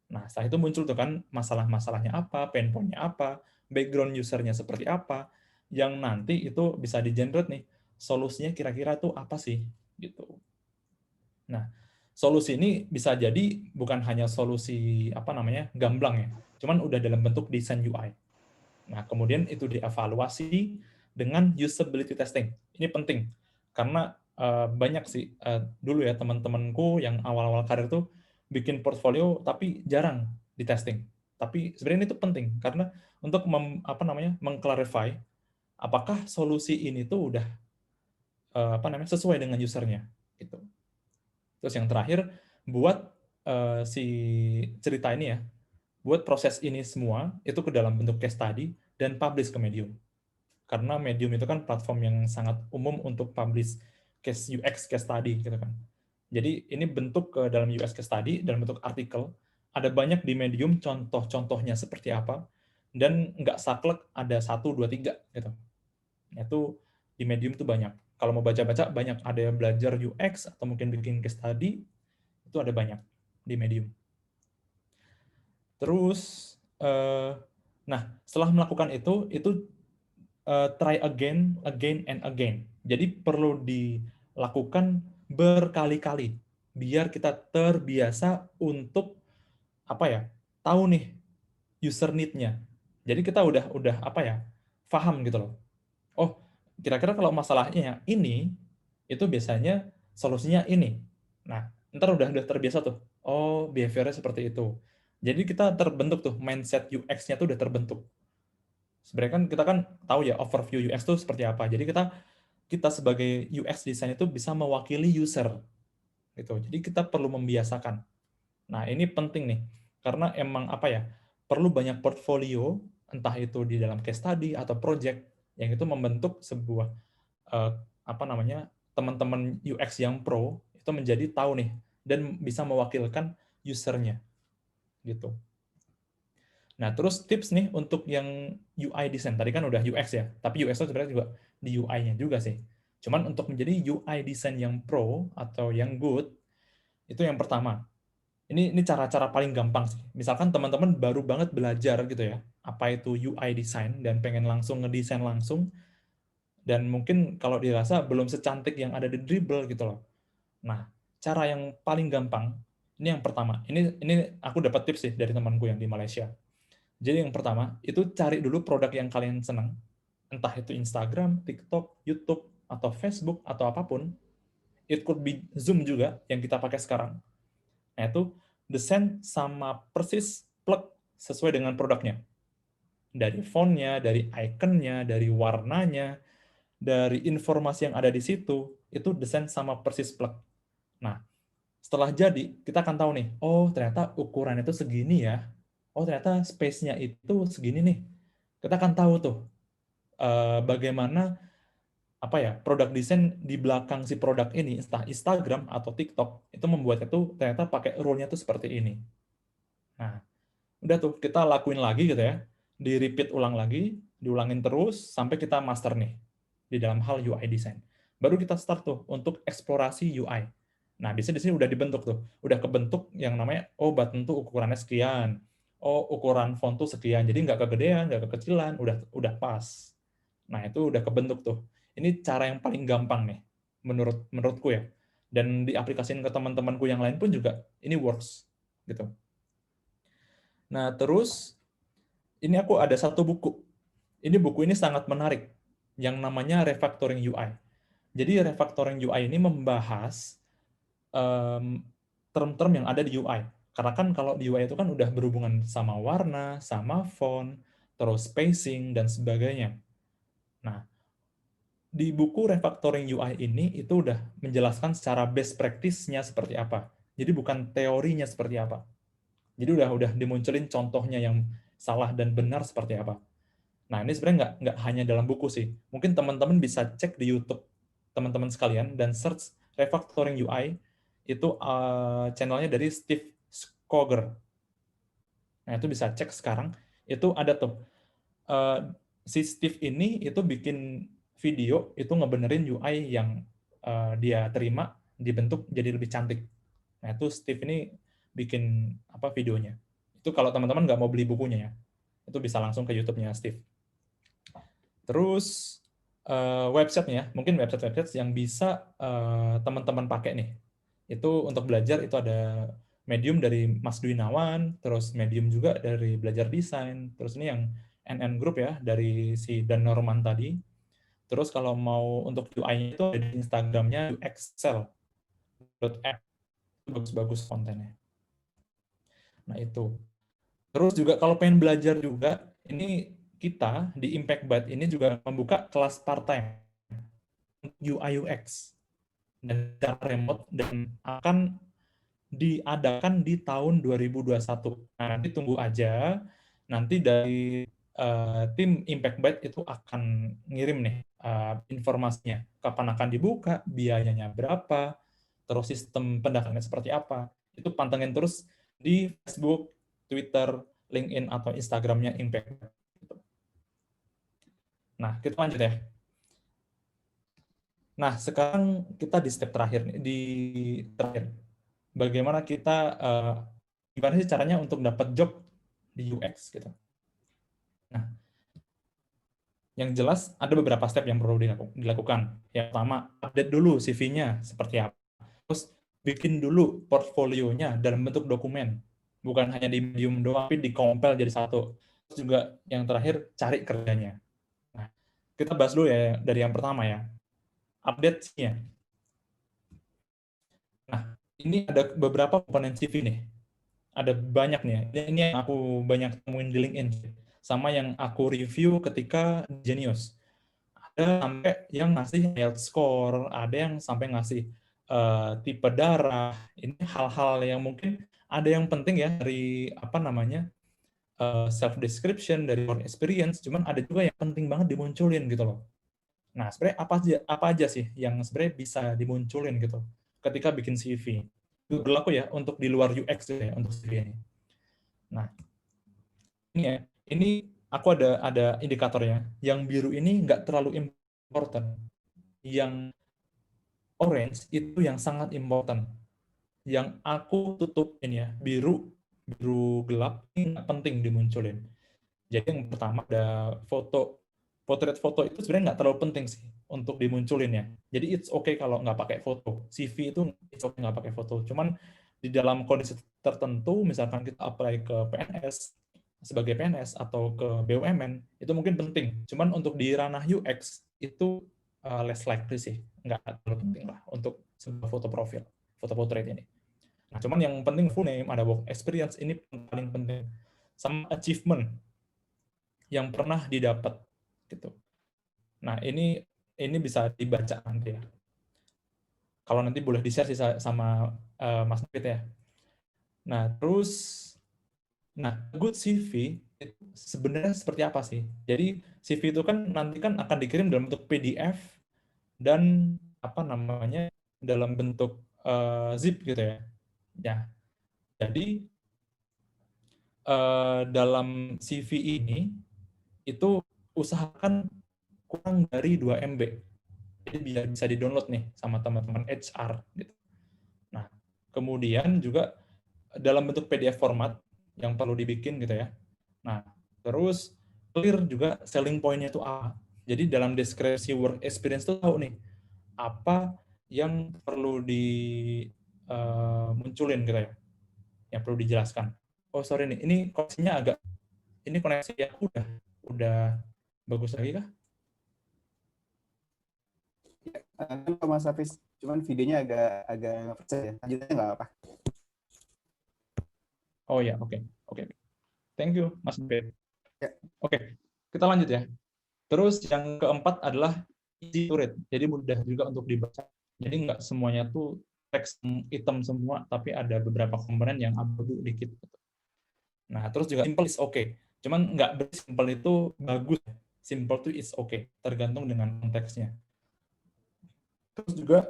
Nah, setelah itu muncul tuh kan masalah-masalahnya apa, pain point-nya apa, background user-nya seperti apa, yang nanti itu bisa di-generate nih, solusinya kira-kira tuh apa sih, gitu. Nah, solusi ini bisa jadi bukan hanya solusi gamblang ya, cuman udah dalam bentuk desain UI. Nah, kemudian itu dievaluasi dengan usability testing. Ini penting karena banyak sih dulu ya teman-temanku yang awal-awal karir tuh bikin portfolio tapi jarang di testing. Tapi sebenarnya itu penting karena untuk mengclarify apakah solusi ini tuh udah sesuai dengan usernya gitu. Terus yang terakhir, buat si cerita ini ya, buat proses ini semua itu ke dalam bentuk case study dan publish ke Medium. Karena Medium itu kan platform yang sangat umum untuk publish case UX case study gitu kan. Jadi ini bentuk ke dalam UX case study dalam bentuk artikel. Ada banyak di Medium contoh-contohnya seperti apa, dan nggak saklek ada 1, 2, 3 gitu. Itu di Medium tuh banyak. Kalau mau baca-baca banyak, ada yang belajar UX atau mungkin bikin case study, itu ada banyak di Medium. Terus, nah setelah melakukan itu try again, and again. Jadi perlu dilakukan berkali-kali, biar kita terbiasa untuk tahu nih user need-nya. Jadi kita udah paham gitu loh. Oh, kira-kira kalau masalahnya ini, itu biasanya solusinya ini. Nah, ntar udah terbiasa tuh. Oh, behavior-nya seperti itu. Jadi kita terbentuk tuh, mindset UX-nya tuh udah terbentuk. Sebenarnya kan kita kan tahu ya overview UX tuh seperti apa. Jadi kita sebagai UX design itu bisa mewakili user. Gitu. Jadi kita perlu membiasakan. Nah, ini penting nih. Karena emang perlu banyak portfolio, entah itu di dalam case study atau project, yang itu membentuk sebuah teman-teman UX yang pro itu menjadi tahu nih dan bisa mewakilkan usernya gitu. Nah, terus tips nih untuk yang UI design. Tadi kan udah UX ya, tapi UX itu sebenarnya juga di UI-nya juga sih. Cuman untuk menjadi UI design yang pro atau yang good, itu yang pertama. Ini cara-cara paling gampang sih. Misalkan teman-teman baru banget belajar gitu ya, apa itu UI design dan pengen langsung ngedesain langsung, dan mungkin kalau dirasa belum secantik yang ada di Dribbble gitu loh. Nah, cara yang paling gampang, ini yang pertama. Ini aku dapat tips sih dari temanku yang di Malaysia. Jadi yang pertama, itu cari dulu produk yang kalian senang, entah itu Instagram, TikTok, YouTube, atau Facebook, atau apapun. It could be Zoom juga, yang kita pakai sekarang. Nah, itu desain sama persis plug sesuai dengan produknya. Dari font-nya, dari icon-nya, dari warnanya, dari informasi yang ada di situ, itu desain sama persis plug. Nah, setelah jadi, kita akan tahu nih, oh ternyata ukuran itu segini ya, oh ternyata space-nya itu segini nih. Kita akan tahu tuh bagaimana produk desain di belakang si produk ini, entah Instagram atau TikTok, itu membuat itu ternyata pakai rule-nya tuh seperti ini. Nah, udah tuh kita lakuin lagi gitu ya, di-repeat ulang lagi, diulangin terus sampai kita master nih di dalam hal UI design. Baru kita start tuh untuk eksplorasi UI. Nah, biasanya di sini udah dibentuk tuh, udah kebentuk yang namanya button tuh ukurannya sekian, ukuran font tuh sekian, jadi nggak kegedean, nggak kekecilan, udah pas. Nah, itu udah kebentuk tuh. Ini cara yang paling gampang nih, menurutku ya. Dan diaplikasikan ke teman-temanku yang lain pun juga ini works gitu. Nah, terus ini aku ada satu buku. Ini buku ini sangat menarik yang namanya Refactoring UI. Jadi Refactoring UI ini membahas term-term yang ada di UI. Karena kan kalau di UI itu kan udah berhubungan sama warna, sama font, terus spacing, dan sebagainya. Nah, di buku Refactoring UI ini itu udah menjelaskan secara best practice-nya seperti apa. Jadi bukan teorinya seperti apa. Jadi udah dimunculin contohnya yang salah dan benar seperti apa. Nah, ini sebenarnya nggak hanya dalam buku sih. Mungkin teman-teman bisa cek di YouTube teman-teman sekalian dan search Refactoring UI, itu channelnya dari Steve Skoger. Nah, itu bisa cek sekarang. Itu ada tuh. Si Steve ini itu bikin video, itu ngebenerin UI yang dia terima, dibentuk jadi lebih cantik. Nah, itu Steve ini bikin videonya. Itu kalau teman-teman nggak mau beli bukunya ya, itu bisa langsung ke YouTube-nya Steve. Terus website-nya, mungkin website-website yang bisa teman-teman pakai nih. Itu untuk belajar itu ada Medium dari Mas Dwi Nawan, terus Medium juga dari Belajar Desain, terus ini yang NN Group ya, dari si Dan Norman tadi. Terus kalau mau untuk UI-nya itu ada di Instagram-nya uxcel.app. Bagus-bagus kontennya. Nah itu. Terus juga kalau pengen belajar juga, ini kita di Impact Byte ini juga membuka kelas part-time UI UX dan secara remote dan akan diadakan di tahun 2021. Nah, nanti tunggu aja, nanti dari tim Impact Byte itu akan ngirim nih informasinya, kapan akan dibuka, biayanya berapa, terus sistem pendaftarannya seperti apa. Itu pantengin terus di Facebook, Twitter, LinkedIn, atau Instagram-nya Impact Byte. Nah, kita lanjut ya. Nah, sekarang kita di step terakhir, bagaimana kita gimana sih caranya untuk dapat job di UX gitu. Nah, yang jelas ada beberapa step yang perlu dilakukan. Yang pertama, update dulu CV-nya seperti apa. Terus bikin dulu portfolionya dalam bentuk dokumen. Bukan hanya di Medium doang, tapi dikompil jadi satu. Terus juga yang terakhir, cari kerjanya. Nah, kita bahas dulu ya dari yang pertama ya. Update-nya. Nah, ini ada beberapa komponen CV nih. Ada banyak nih. Ini yang aku banyak temuin di LinkedIn. Sama yang aku review ketika Genius. Ada sampai yang ngasih IELTS score, ada yang sampai ngasih tipe darah. Ini hal-hal yang mungkin ada yang penting ya dari self description, dari work experience, cuman ada juga yang penting banget dimunculin gitu loh. Nah, sebenarnya apa aja sih yang sebenarnya bisa dimunculin gitu ketika bikin CV. Itu berlaku ya untuk di luar UX ya untuk CV ini. Nah, ini ya, ini aku ada indikatornya. Yang biru ini nggak terlalu important. Yang orange itu yang sangat important. Yang aku tutupin ya, biru gelap ini nggak penting dimunculin. Jadi yang pertama ada potret foto itu sebenarnya nggak terlalu penting sih untuk dimunculin ya. Jadi it's okay kalau nggak pakai foto. CV itu it's okay nggak pakai foto. Cuman di dalam kondisi tertentu, misalkan kita apply ke PNS, sebagai PNS atau ke BUMN, itu mungkin penting. Cuman untuk di ranah UX, itu less likely sih. Nggak terlalu penting lah untuk sebuah foto profil, foto portrait ini. Nah, cuman yang penting full name, ada work experience, ini paling penting. Sama achievement yang pernah didapat gitu. Nah, ini bisa dibaca nanti ya. Kalau nanti boleh di-share sih sama Mas David ya. Nah, terus good CV itu sebenarnya seperti apa sih? Jadi CV itu kan nanti kan akan dikirim dalam bentuk PDF dan dalam bentuk zip gitu ya. Ya. Jadi dalam CV ini itu usahakan kurang dari 2 MB. Jadi biar bisa di-download nih sama teman-teman HR gitu. Nah, kemudian juga dalam bentuk PDF format yang perlu dibikin gitu ya. Nah, terus clear juga selling point-nya itu apa. Jadi dalam deskripsi work experience itu tahu nih apa yang perlu munculin gitu ya. Yang perlu dijelaskan. Oh, sorry nih, ini koneksi ya udah bagus lagi kah? Kalau Mas Hafiz, cuman videonya agak nge-freeze ya. Lanjutnya nggak apa. Oh ya, oke. Thank you, Mas Ben. Ya. Oke, kita lanjut ya. Terus yang keempat adalah easy to read. Jadi mudah juga untuk dibaca. Jadi nggak semuanya tuh teks hitam semua, tapi ada beberapa komponen yang abu-abu dikit. Nah, terus juga simple is okay. Cuman nggak berarti simple itu bagus. Simple itu is okay, tergantung dengan konteksnya. Terus juga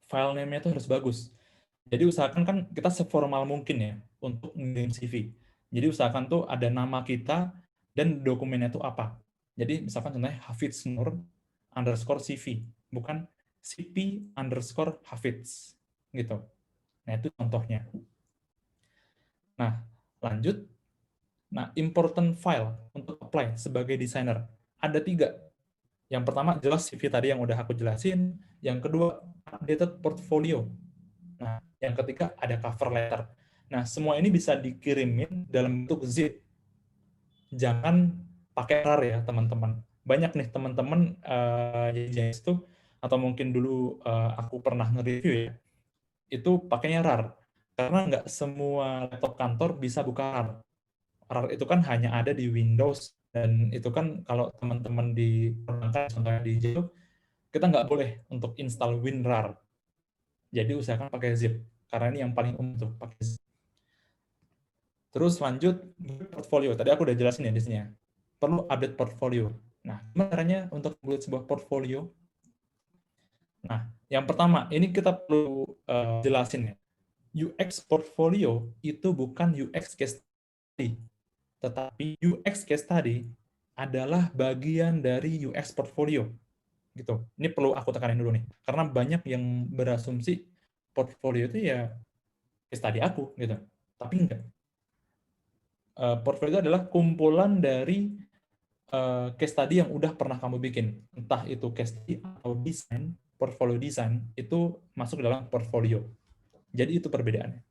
file name-nya itu harus bagus. Jadi usahakan kan kita seformal mungkin ya untuk ngirim CV. Jadi usahakan tuh ada nama kita dan dokumennya itu apa. Jadi misalkan contohnya Hafidz Nur _ CV, bukan CP _ Hafidz gitu. Nah itu contohnya. Nah lanjut. Nah important file untuk apply sebagai desainer ada 3. Yang pertama jelas CV tadi yang udah aku jelasin. Yang kedua updated portfolio. Nah, yang ketiga ada cover letter. Nah, semua ini bisa dikirimin dalam bentuk zip. Jangan pakai RAR ya, teman-teman. Banyak nih teman-teman itu, atau mungkin dulu aku pernah nge-review ya, itu pakainya RAR. Karena nggak semua laptop kantor bisa buka RAR. RAR itu kan hanya ada di Windows, dan itu kan kalau teman-teman di perbankan, contohnya di Jio, kita nggak boleh untuk install WinRAR. Jadi usahakan pakai zip, karena ini yang paling umum tuh, pakai zip. Terus lanjut, portfolio. Tadi aku udah jelasin ya di sini ya. Perlu update portfolio. Nah, gimana caranya untuk membuat sebuah portfolio? Nah, yang pertama, ini kita perlu jelasin ya. UX portfolio itu bukan UX case study, tetapi UX case study adalah bagian dari UX portfolio. Gitu. Ini perlu aku tekanin dulu nih, karena banyak yang berasumsi portfolio itu ya case study aku gitu, tapi enggak. Portfolio itu adalah kumpulan dari case study yang udah pernah kamu bikin, entah itu case study atau desain. Portfolio desain itu masuk dalam portfolio. Jadi itu perbedaannya.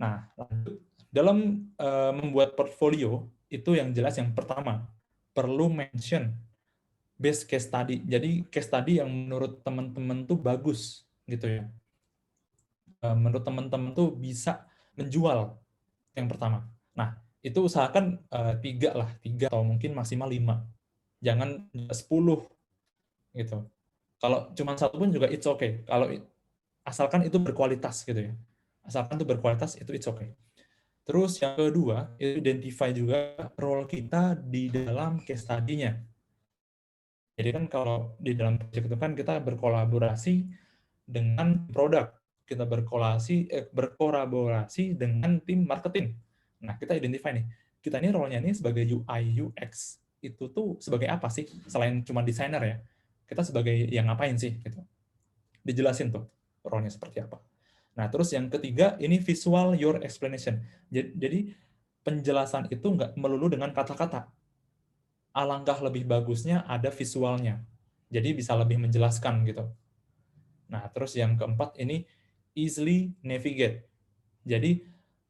Nah, lanjut. Dalam membuat portfolio itu yang jelas yang pertama perlu mention base case study. Jadi case study yang menurut teman-teman tuh bagus gitu ya. Menurut teman-teman tuh bisa menjual, yang pertama. Nah, itu usahakan 3 lah, 3 atau mungkin maksimal 5. Jangan 10 gitu. Kalau cuma 1 pun juga it's okay. Kalau asalkan itu berkualitas gitu ya. Asalkan itu berkualitas, itu it's okay. Terus yang kedua, itu identify juga role kita di dalam case study-nya. Jadi kan kalau di dalam project itu kan kita berkolaborasi dengan produk, kita berkolaborasi dengan tim marketing. Nah, kita identify nih, kita ini role-nya ini sebagai UI UX itu tuh sebagai apa sih selain cuma desainer ya? Kita sebagai yang ngapain sih gitu. Dijelasin tuh role-nya seperti apa. Nah, terus yang ketiga ini visual your explanation. Jadi penjelasan itu nggak melulu dengan kata-kata. Alangkah lebih bagusnya ada visualnya. Jadi bisa lebih menjelaskan gitu. Nah, terus yang keempat ini easily navigate. Jadi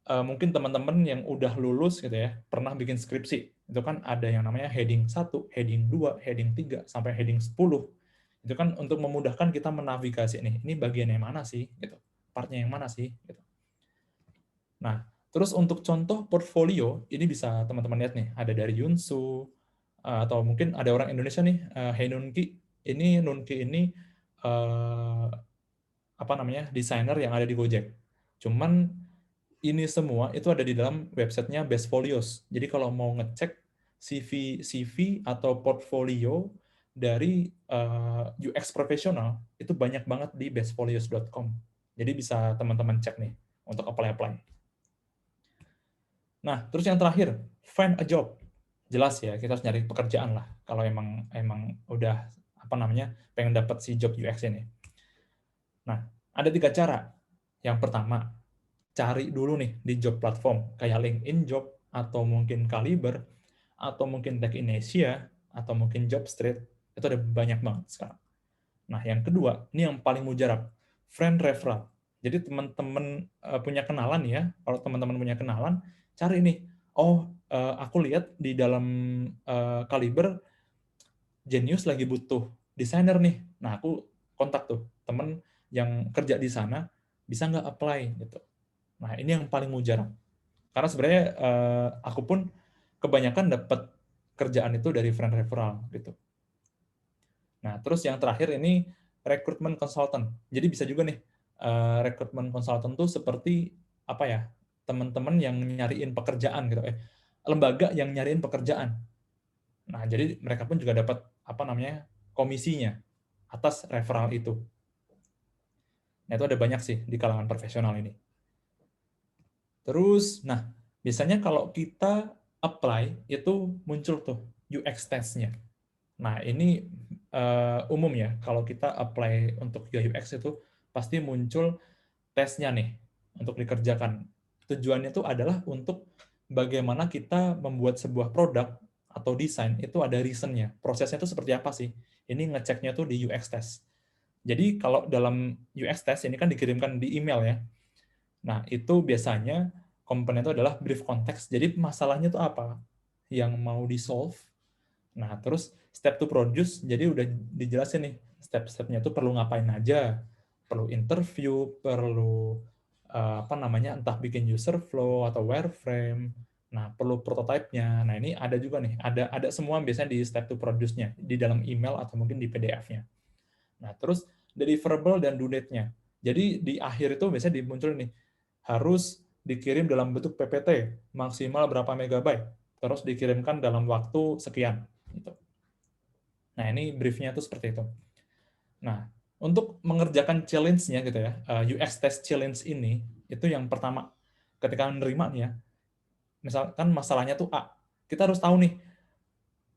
mungkin teman-teman yang udah lulus gitu ya, pernah bikin skripsi. Itu kan ada yang namanya heading 1, heading 2, heading 3 sampai heading 10. Itu kan untuk memudahkan kita menavigasi nih. Ini bagian yang mana sih gitu. Partnya yang mana sih gitu. Nah, terus untuk contoh portfolio ini bisa teman-teman lihat nih, ada dari Yunsu, atau mungkin ada orang Indonesia nih, Hey Nunki. Ini Nunki ini apa namanya, desainer yang ada di Gojek. Cuman ini semua itu ada di dalam websitenya Bestfolios. Jadi kalau mau ngecek CV atau portfolio dari UX profesional itu banyak banget di bestfolios.com. Jadi bisa teman-teman cek nih untuk apply. Nah, terus yang terakhir, find a job. Jelas ya, kita harus nyari pekerjaan lah kalau emang udah apa namanya pengen dapat si job UX ini. Nah, ada 3 cara. Yang pertama, cari dulu nih di job platform kayak LinkedIn Job atau mungkin Caliber atau mungkin Tech in Asia atau mungkin Jobstreet. Itu ada banyak banget sekarang. Nah, yang kedua, ini yang paling mujarab, friend referral. Jadi teman-teman punya kenalan ya, kalau teman-teman punya kenalan, cari nih, aku lihat di dalam Caliber Genius lagi butuh desainer nih. Nah, aku kontak tuh teman yang kerja di sana, bisa nggak apply gitu. Nah, ini yang paling mujarab. Karena sebenarnya aku pun kebanyakan dapat kerjaan itu dari friend referral gitu. Nah, terus yang terakhir ini recruitment consultant. Jadi bisa juga nih recruitment consultant tuh seperti apa ya? Teman-teman yang nyariin pekerjaan gitu. lembaga yang nyariin pekerjaan. Nah, jadi mereka pun juga dapat komisinya atas referral itu. Nah, itu ada banyak sih di kalangan profesional ini. Terus, nah, biasanya kalau kita apply, itu muncul tuh UX test-nya. Nah, ini umum ya, kalau kita apply untuk UI UX itu pasti muncul tesnya nih untuk dikerjakan. Tujuannya itu adalah untuk bagaimana kita membuat sebuah produk atau desain itu ada reason-nya. Prosesnya itu seperti apa sih? Ini ngeceknya tuh di UX test. Jadi kalau dalam UX test ini kan dikirimkan di email ya. Nah, itu biasanya komponen itu adalah brief context. Jadi masalahnya itu apa yang mau di-solve. Nah, terus step to produce, jadi udah dijelasin nih, step-stepnya itu perlu ngapain aja. Perlu interview, perlu entah bikin user flow atau wireframe. Nah, perlu prototype-nya. Nah, ini ada juga nih, ada semua biasanya di step to produce-nya, di dalam email atau mungkin di PDF-nya. Nah, terus deliverable dan due date-nya. Jadi di akhir itu biasanya dimuncul nih, harus dikirim dalam bentuk PPT, maksimal berapa megabyte, terus dikirimkan dalam waktu sekian. Gitu. Nah, ini briefnya tuh seperti itu. Nah, untuk mengerjakan challenge-nya gitu ya, UX test challenge ini, itu yang pertama, ketika menerima nih ya, misalkan masalahnya tuh A, kita harus tahu nih,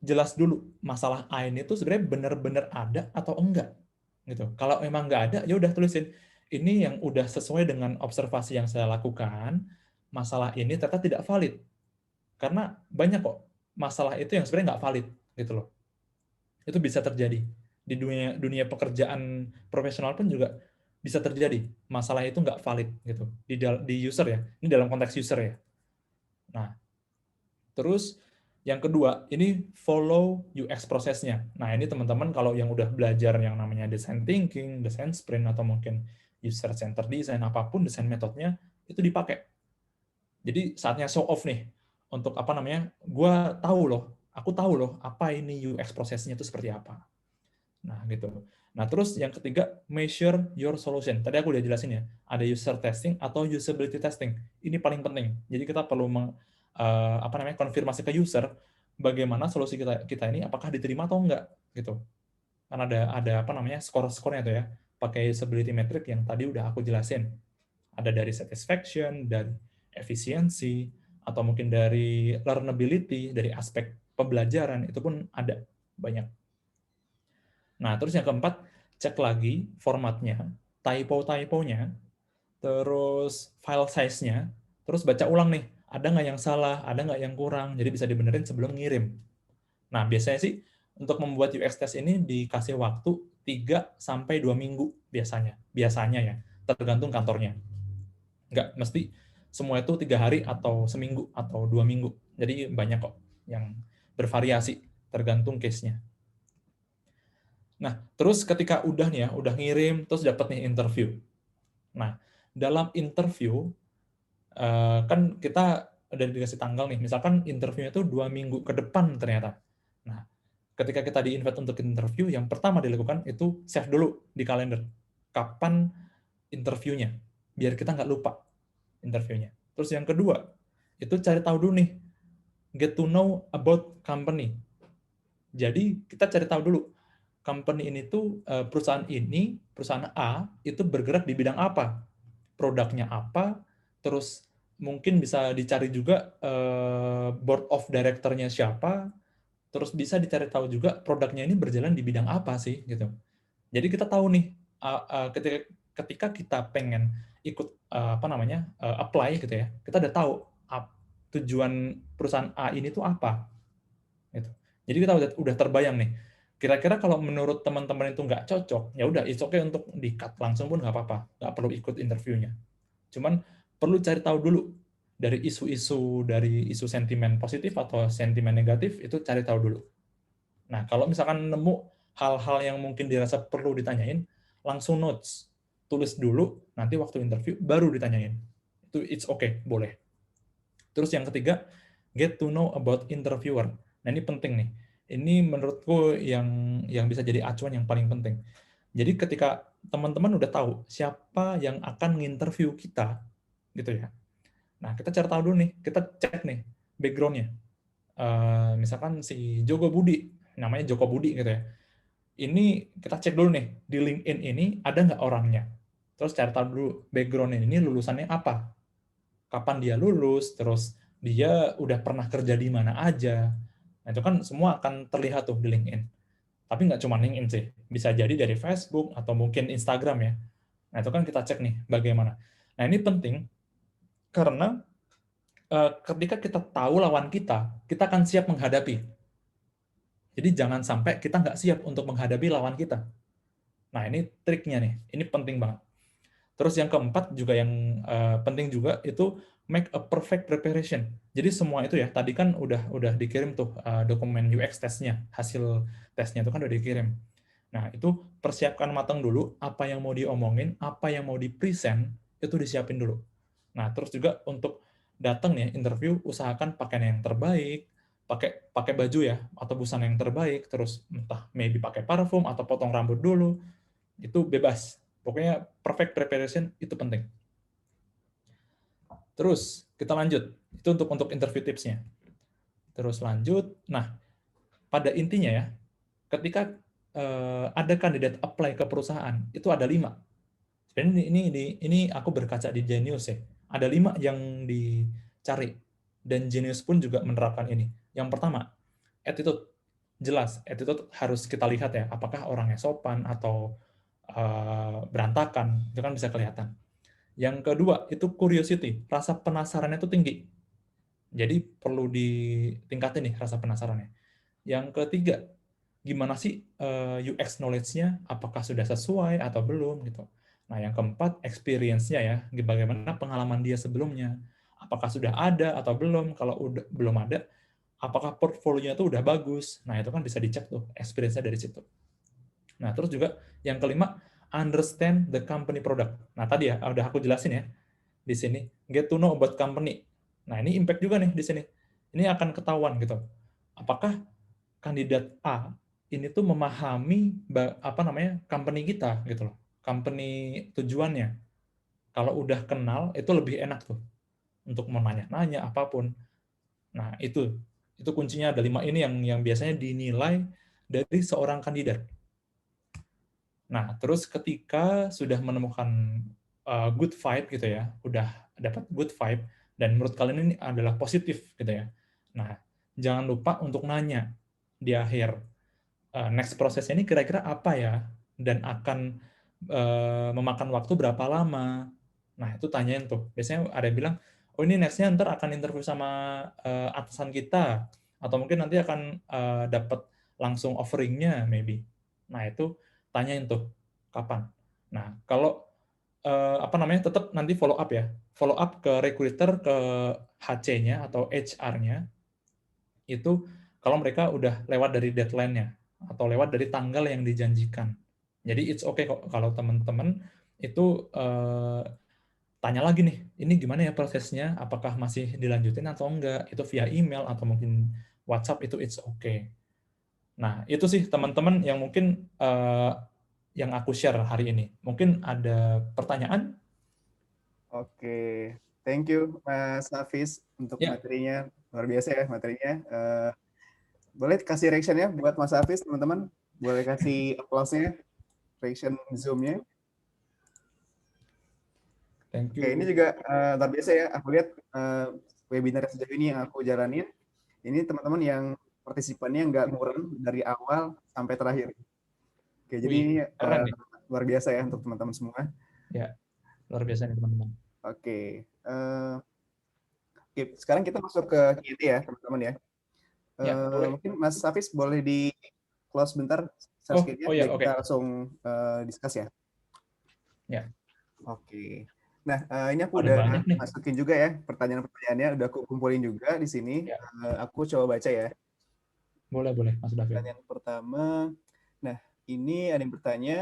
jelas dulu masalah A ini tuh sebenarnya benar-benar ada atau enggak. Gitu. Kalau memang nggak ada, ya udah tulisin, ini yang udah sesuai dengan observasi yang saya lakukan, masalah ini ternyata tidak valid. Karena banyak kok masalah itu yang sebenarnya nggak valid, gitu loh. Itu bisa terjadi. Di dunia pekerjaan profesional pun juga bisa terjadi. Masalah itu nggak valid, gitu. Di user ya. Ini dalam konteks user ya. Nah, terus yang kedua, ini follow UX prosesnya. Nah, ini teman-teman kalau yang udah belajar yang namanya design thinking, design sprint, atau mungkin user-centered design, apapun desain metodenya, itu dipakai. Jadi saatnya show off nih, untuk aku tahu loh, apa ini UX prosesnya itu seperti apa. Nah, gitu. Nah, terus yang ketiga, measure your solution. Tadi aku udah jelasin ya, ada user testing atau usability testing. Ini paling penting. Jadi kita perlu konfirmasi ke user bagaimana solusi kita ini apakah diterima atau enggak gitu. Kan ada skor-skornya tuh ya. Pakai usability metric yang tadi udah aku jelasin. Ada dari satisfaction, dari efisiensi, atau mungkin dari learnability, dari aspek pembelajaran, itu pun ada banyak. Nah, terus yang keempat, cek lagi formatnya, typo-typonya, terus file size-nya, terus baca ulang nih, ada nggak yang salah, ada nggak yang kurang, jadi bisa dibenerin sebelum ngirim. Nah, biasanya sih untuk membuat UX test ini dikasih waktu 3-2 minggu biasanya ya, tergantung kantornya. Nggak mesti semua itu 3 hari atau seminggu atau 2 minggu, jadi banyak kok yang bervariasi, tergantung case-nya. Nah, terus ketika udah ngirim, terus dapat nih interview. Nah, dalam interview, kan kita udah dikasih tanggal nih, misalkan interviewnya itu 2 minggu ke depan ternyata. Nah, ketika kita di-invite untuk interview, yang pertama dilakukan itu save dulu di kalender. Kapan interviewnya, biar kita nggak lupa interviewnya. Terus yang kedua, itu cari tahu dulu nih, get to know about company. Jadi, kita cari tahu dulu, company ini tuh, perusahaan A, itu bergerak di bidang apa, produknya apa, terus mungkin bisa dicari juga board of director-nya siapa, terus bisa dicari tahu juga produknya ini berjalan di bidang apa sih, gitu. Jadi kita tahu nih, ketika kita pengen ikut apply gitu ya, kita udah tahu tujuan perusahaan A ini tuh apa, gitu. Jadi kita udah terbayang nih. Kira-kira kalau menurut teman-teman itu nggak cocok, ya udah, it's okay untuk di-cut langsung pun nggak apa-apa, nggak perlu ikut interviewnya. Cuman perlu cari tahu dulu dari isu sentimen positif atau sentimen negatif, itu cari tahu dulu. Nah, kalau misalkan nemu hal-hal yang mungkin dirasa perlu ditanyain, langsung notes, tulis dulu, nanti waktu interview baru ditanyain. Itu it's okay, boleh. Terus yang ketiga, get to know about interviewer. Nah, ini penting nih. Ini menurutku yang bisa jadi acuan yang paling penting. Jadi ketika teman-teman udah tahu siapa yang akan nginterview kita, gitu ya. Nah, kita cari tahu dulu nih, kita cek nih, background-nya. Misalkan si Joko Budi, namanya Joko Budi gitu ya. Ini kita cek dulu nih, di LinkedIn ini ada nggak orangnya. Terus cari tahu dulu background ini lulusannya apa. Kapan dia lulus, terus dia udah pernah kerja di mana aja. Nah, itu kan semua akan terlihat tuh di LinkedIn. Tapi nggak cuma LinkedIn sih, bisa jadi dari Facebook atau mungkin Instagram ya. Nah, itu kan kita cek nih bagaimana. Nah, ini penting karena ketika kita tahu lawan kita akan siap menghadapi. Jadi jangan sampai kita nggak siap untuk menghadapi lawan kita. Nah, ini triknya nih, ini penting banget. Terus yang keempat juga yang penting juga itu make a perfect preparation. Jadi semua itu ya, tadi kan udah dikirim tuh dokumen UX testnya, hasil tesnya itu kan udah dikirim. Nah, itu persiapkan matang dulu apa yang mau diomongin, apa yang mau di-present, itu disiapin dulu. Nah, terus juga untuk datang ya interview, usahakan pakaian yang terbaik, pakai baju ya atau busana yang terbaik, terus entah maybe pakai parfum atau potong rambut dulu, itu bebas. Pokoknya perfect preparation itu penting. Terus kita lanjut, itu untuk interview tipsnya. Terus lanjut, nah pada intinya ya, ketika ada kandidat apply ke perusahaan, itu ada 5. Sebenarnya ini aku berkaca di Genius ya. Ada 5 yang dicari. Dan Genius pun juga menerapkan ini. Yang pertama, attitude. Jelas, attitude harus kita lihat ya, apakah orangnya sopan atau berantakan, itu kan bisa kelihatan. Yang kedua, itu curiosity. Rasa penasarannya itu tinggi. Jadi perlu ditingkatin nih rasa penasarannya. Yang ketiga, gimana sih UX knowledge-nya, apakah sudah sesuai atau belum gitu. Nah, yang keempat, experience-nya ya, bagaimana pengalaman dia sebelumnya, apakah sudah ada atau belum, kalau belum ada, apakah portfolio-nya itu udah bagus. Nah, itu kan bisa dicek tuh, experience-nya dari situ. Nah, terus juga yang kelima, understand the company product. Nah, tadi ya, udah aku jelasin ya, di sini, get to know about company. Nah, ini impact juga nih di sini. Ini akan ketahuan gitu. Apakah kandidat A ini tuh memahami company kita gitu loh, company tujuannya. Kalau udah kenal itu lebih enak tuh untuk menanya-nanya apapun. Nah, itu kuncinya ada 5 ini yang biasanya dinilai dari seorang kandidat. Nah, terus ketika sudah menemukan good vibe gitu ya, udah dapat good vibe dan menurut kalian ini adalah positif gitu ya. Nah, jangan lupa untuk nanya di akhir, next prosesnya ini kira-kira apa ya, dan akan memakan waktu berapa lama. Nah, itu tanyain tuh. Biasanya ada yang bilang, oh ini next-nya ntar akan interview sama atasan kita, atau mungkin nanti akan dapat langsung offering-nya maybe. Nah, itu tanyain tuh, kapan. Nah, kalau tetap nanti follow up ya. Follow up ke recruiter, ke HC-nya atau HR-nya, itu kalau mereka udah lewat dari deadline-nya atau lewat dari tanggal yang dijanjikan. Jadi it's okay kok kalau teman-teman itu tanya lagi nih, ini gimana ya prosesnya, apakah masih dilanjutin atau enggak, itu via email atau mungkin WhatsApp, itu it's okay. Nah, itu sih teman-teman yang mungkin yang aku share hari ini. Mungkin ada pertanyaan? Oke, thank you Mas Hafiz untuk materinya. Luar biasa ya materinya. Boleh kasih reaction-nya buat Mas Hafiz, teman-teman? Boleh kasih applause-nya, reaction Zoom-nya. Thank you. Oke, ini juga luar biasa ya. Aku lihat webinar sejauh ini yang aku jalanin, ini teman-teman yang partisipannya nggak ngurang dari awal sampai terakhir. Oke, jadi ini luar biasa ya untuk teman-teman semua. Ya, luar biasa nih teman-teman. Oke, sekarang kita masuk ke Q&A ya teman-teman ya. Mungkin Mas Hafiz boleh di close bentar share screen-nya, kita langsung discuss ya. Ya. Oke. Nah, ini aku udah masukin juga ya pertanyaan-pertanyaannya, udah aku kumpulin juga di sini. Ya. Aku coba baca ya. Boleh, Mas David. Pertanyaan pertama, nah ini ada yang bertanya,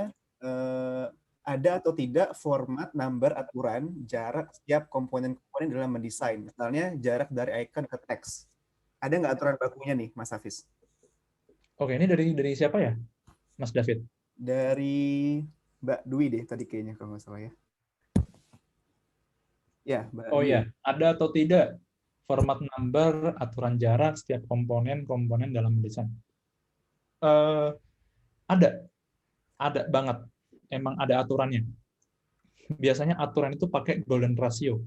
ada atau tidak format, number, aturan, jarak setiap komponen-komponen dalam mendesain? Misalnya jarak dari icon ke teks. Ada nggak aturan bakunya nih, Mas Hafiz? Oke, ini dari siapa ya, Mas David? Dari Mbak Dwi deh tadi kayaknya kalau nggak salah ya. Ya, Mbak Dwi. Ya, ada atau tidak format number, aturan jarak, setiap komponen dalam desain. Eh, ada banget. Emang ada aturannya. Biasanya aturan itu pakai golden ratio.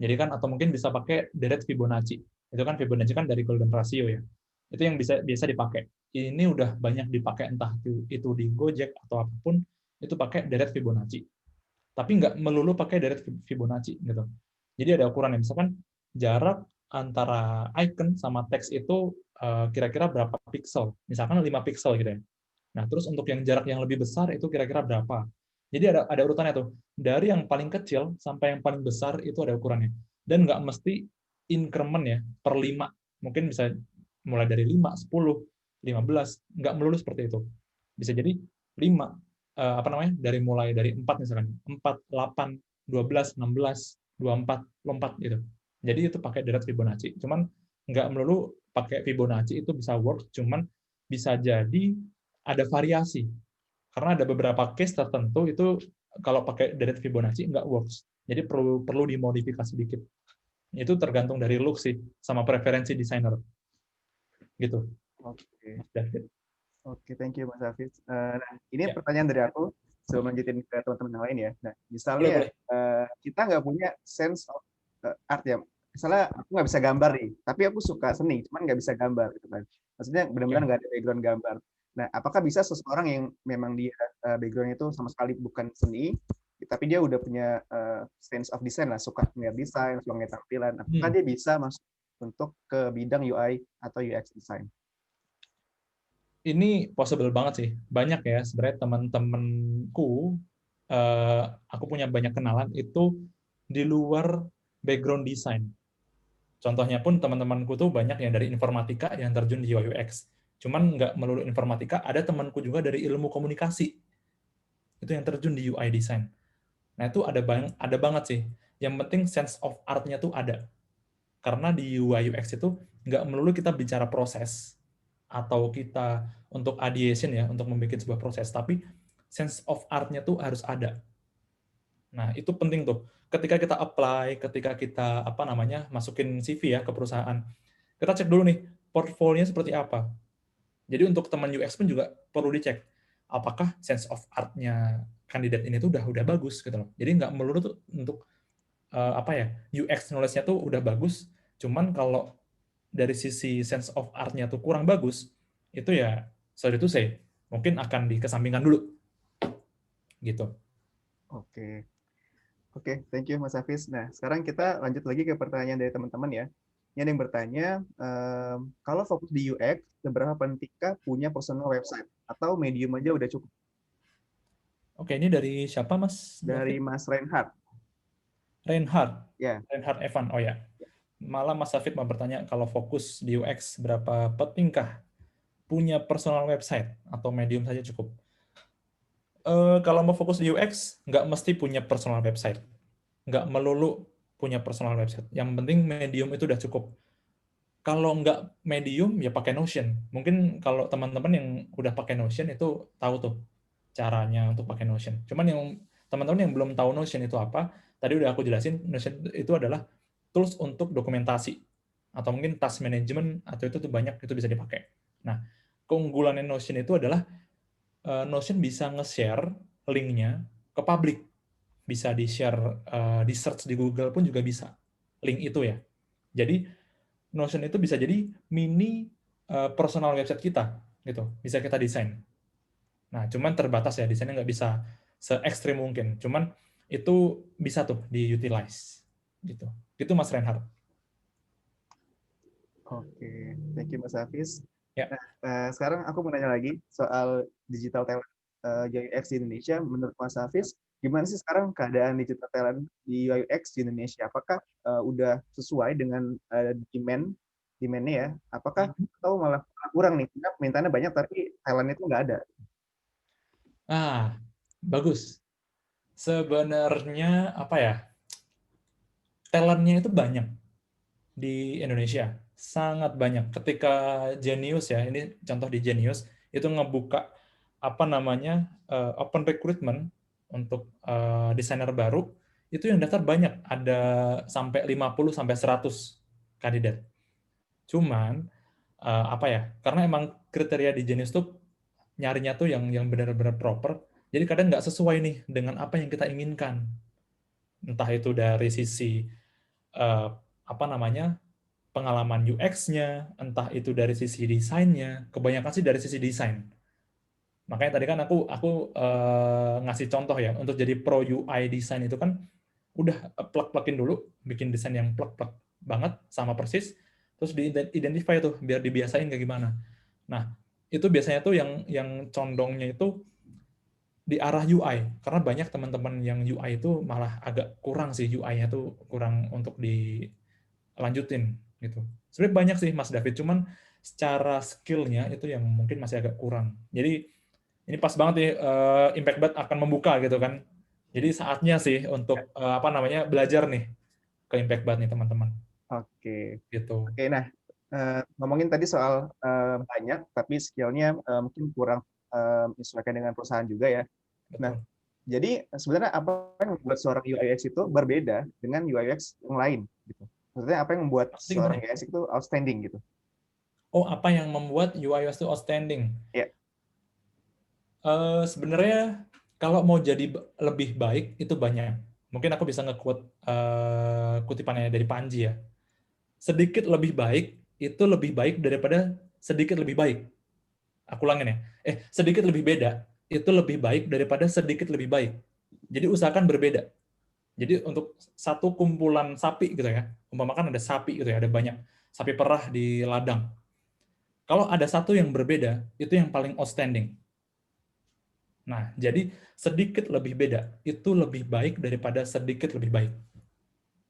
Jadi kan, atau mungkin bisa pakai deret Fibonacci. Itu kan Fibonacci kan dari golden ratio ya. Itu yang biasa dipakai. Ini udah banyak dipakai, entah itu di Gojek atau apapun, itu pakai deret Fibonacci. Tapi nggak melulu pakai deret Fibonacci gitu. Jadi ada ukurannya, misalkan jarak antara icon sama teks itu kira-kira berapa pixel, misalkan 5 pixel gitu ya. Nah, terus untuk yang jarak yang lebih besar itu kira-kira berapa. Jadi ada urutannya tuh. Dari yang paling kecil sampai yang paling besar itu ada ukurannya. Dan nggak mesti increment ya, per 5. Mungkin bisa mulai dari 5, 10, 15, nggak melulu seperti itu. Bisa jadi 5, mulai dari 4 misalkan. 4, 8, 12, 16, 24, lompat gitu. Jadi itu pakai deret Fibonacci. Cuman nggak melulu pakai Fibonacci itu bisa work, cuman bisa jadi ada variasi. Karena ada beberapa case tertentu itu kalau pakai deret Fibonacci nggak works. Jadi perlu dimodifikasi dikit. Itu tergantung dari look sih, sama preferensi desainer. Gitu. Oke. David. Oke, thank you Mas Hafiz. Nah, ini Ya. pertanyaan dari aku sebelum lanjutin ke teman-teman yang lain ya. Nah, misalnya Boleh. kita nggak punya sense of art ya. Misalnya aku nggak bisa gambar nih, tapi aku suka seni, cuman nggak bisa gambar gitu kan. Maksudnya benar-benar nggak ada background gambar. Nah, apakah bisa seseorang yang memang dia background itu sama sekali bukan seni, tapi dia udah punya sense of design lah, suka ngeliat desain, suka ngeliat tampilan, apakah dia bisa masuk untuk ke bidang UI atau UX design? Ini possible banget sih. Banyak ya sebenarnya teman-temanku, aku punya banyak kenalan itu di luar background design. Contohnya pun teman-temanku tuh banyak yang dari informatika yang terjun di UI UX. Cuman nggak melulu informatika, ada temanku juga dari ilmu komunikasi. Itu yang terjun di UI design. Nah, itu ada banget sih. Yang penting sense of art-nya tuh ada. Karena di UI UX itu nggak melulu kita bicara proses atau kita untuk ideation ya, untuk membuat sebuah proses, tapi sense of art-nya tuh harus ada. Nah, itu penting tuh. Ketika kita apply, ketika kita masukin CV ya ke perusahaan, kita cek dulu nih portfolio-nya seperti apa. Jadi untuk teman UX pun juga perlu dicek apakah sense of art-nya kandidat ini tuh udah bagus gitu loh. Jadi nggak melulu tuh untuk UX knowledge-nya tuh udah bagus, cuman kalau dari sisi sense of art-nya tuh kurang bagus, itu ya sorry to say, mungkin akan dikesampingkan dulu. Gitu. Oke. Oke, thank you Mas Hafiz. Nah, sekarang kita lanjut lagi ke pertanyaan dari teman-teman ya. Ini ada yang bertanya, kalau fokus di UX, seberapa pentingkah punya personal website? Atau medium aja udah cukup? Oke, ini dari siapa Mas? Dari David? Mas Reinhardt. Reinhardt. Ya. Reinhardt Evan, oh ya. Malah Mas David mau bertanya, kalau fokus di UX, berapa pentingkah punya personal website? Atau medium saja cukup? Kalau mau fokus di UX, nggak mesti punya personal website. Nggak melulu punya personal website. Yang penting medium itu udah cukup. Kalau nggak medium, ya pakai Notion. Mungkin kalau teman-teman yang udah pakai Notion itu tahu tuh caranya untuk pakai Notion. Cuman yang teman-teman yang belum tahu Notion itu apa, tadi udah aku jelasin, Notion itu adalah tools untuk dokumentasi. Atau mungkin task management, atau itu tuh banyak, itu bisa dipakai. Nah, keunggulannya Notion itu adalah Notion bisa nge-share link-nya ke publik. Bisa di-share, di search di Google pun juga bisa. Link itu ya. Jadi, Notion itu bisa jadi mini personal website kita. Gitu. Bisa kita desain. Nah, cuman terbatas ya. Desainnya nggak bisa se-ekstrim mungkin. Cuman itu bisa tuh di-utilize. Gitu. Gitu Mas Reinhardt. Oke, thank you Mas Hafiz. Ya. Nah, sekarang aku mau nanya lagi soal digital talent UX di Indonesia. Menurut Mas Hafiz, gimana sih sekarang keadaan digital talent di UX di Indonesia? Apakah udah sesuai dengan demand-nya ya? Apakah atau malah kurang nih? Karena permintaannya banyak tapi talent itu nggak ada. Bagus. Sebenarnya talentnya itu banyak di Indonesia, sangat banyak. Ketika Genius ya, ini contoh di Genius itu ngebuka open recruitment untuk desainer baru, itu yang daftar banyak, ada sampai 50 sampai 100 kandidat. Cuman apa ya? Karena emang kriteria di Genius tuh nyarinya tuh yang benar-benar proper. Jadi kadang nggak sesuai nih dengan apa yang kita inginkan. Entah itu dari sisi apa namanya pengalaman UX-nya, entah itu dari sisi desainnya. Kebanyakan sih dari sisi desain. Makanya tadi kan aku ngasih contoh ya, untuk jadi pro UI design itu kan udah plug-plugin dulu, bikin desain yang plug-plug banget sama persis, terus di-identify tuh biar dibiasain kayak gimana. Nah, itu biasanya tuh yang condongnya itu di arah UI, karena banyak teman-teman yang UI itu malah agak kurang sih, UI-nya tuh kurang untuk dilanjutin gitu. Sebenarnya banyak sih Mas David, cuman secara skill-nya itu yang mungkin masih agak kurang. Jadi ini pas banget nih, Impact Bud akan membuka gitu kan. Jadi saatnya sih untuk apa namanya belajar nih ke Impact Bud nih teman-teman. Oke. Gitu. Oke, nah ngomongin tadi soal banyak, tapi skillnya mungkin kurang menyesuaikan dengan perusahaan juga ya. Nah, Betul. jadi sebenarnya apa yang membuat seorang UI UX itu berbeda dengan UI UX yang lain gitu? Maksudnya apa yang membuat Pasti seorang gimana? UI UX itu outstanding gitu? Oh, apa yang membuat UI UX itu outstanding? Ya. Sebenarnya kalau mau jadi lebih baik itu banyak. Mungkin aku bisa nge-quote kutipannya dari Panji ya. Sedikit lebih baik itu lebih baik daripada sedikit lebih baik. Aku ulangin ya. Sedikit lebih beda itu lebih baik daripada sedikit lebih baik. Jadi usahakan berbeda. Jadi untuk satu kumpulan sapi gitu ya, umpamakan ada sapi gitu ya, ada banyak sapi perah di ladang. Kalau ada satu yang berbeda, itu yang paling outstanding. Nah, jadi sedikit lebih beda itu lebih baik daripada sedikit lebih baik.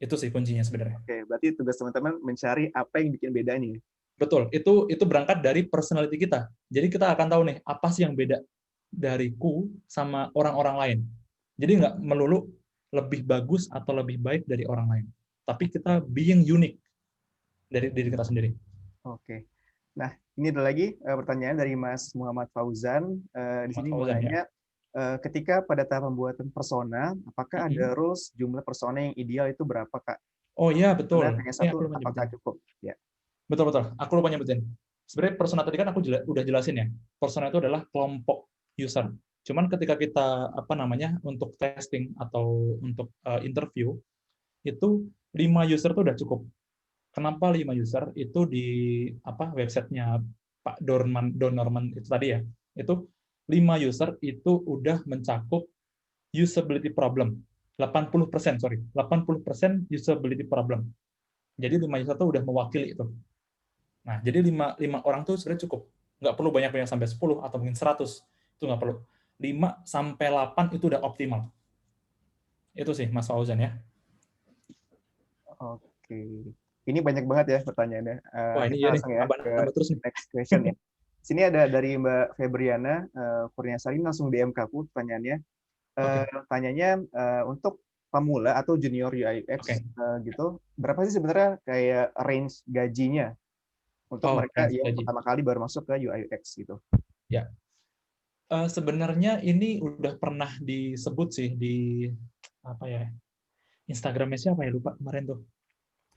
Itu sih kuncinya sebenarnya. Oke, berarti tugas teman-teman mencari apa yang bikin bedanya. Betul, itu berangkat dari personality kita. Jadi kita akan tahu nih, apa sih yang beda dariku sama orang-orang lain. Jadi nggak melulu lebih bagus atau lebih baik dari orang lain. Tapi kita being unique dari diri kita sendiri. Oke. Nah, ini ada lagi pertanyaan dari Mas Muhammad Fauzan. Di sini mau Fauzan, ya. nanya, ketika pada tahap pembuatan persona, apakah ada rules jumlah persona yang ideal itu berapa, Kak? Oh iya, betul. Sebenarnya hanya Ini satu, aku lupa apakah nyebutin. cukup? Ya. Betul. Aku lupa nyebutin. Sebenarnya persona tadi kan aku udah jelasin ya. Persona itu adalah kelompok user. Cuman ketika kita untuk testing atau untuk interview itu 5 user itu udah cukup. Kenapa 5 user? Itu di websitenya Pak Dornorman itu tadi ya. Itu 5 user itu udah mencakup usability problem. 80% usability problem. Jadi 5 user itu udah mewakili itu. Nah, jadi 5 orang tuh sebenarnya cukup. Nggak perlu banyak-banyak sampai 10 atau mungkin 100. Itu nggak perlu. 5 sampai 8 itu udah optimal. Itu sih, Mas Fauzan ya. Oke. Ini banyak banget ya pertanyaannya. Wah, ini Kita iya nih. langsung ya ke Nambah terus nih. next question ya. Sini ada dari Mbak Febriana Kurniasari, langsung DM ke aku pertanyaannya. Tanyanya untuk pemula atau junior UI UX gitu, berapa sih sebenarnya kayak range gajinya untuk mereka yang pertama kali baru masuk ke UI UX gitu? Ya. Sebenarnya ini udah pernah disebut sih di Instagramnya siapa ya, lupa kemarin tuh.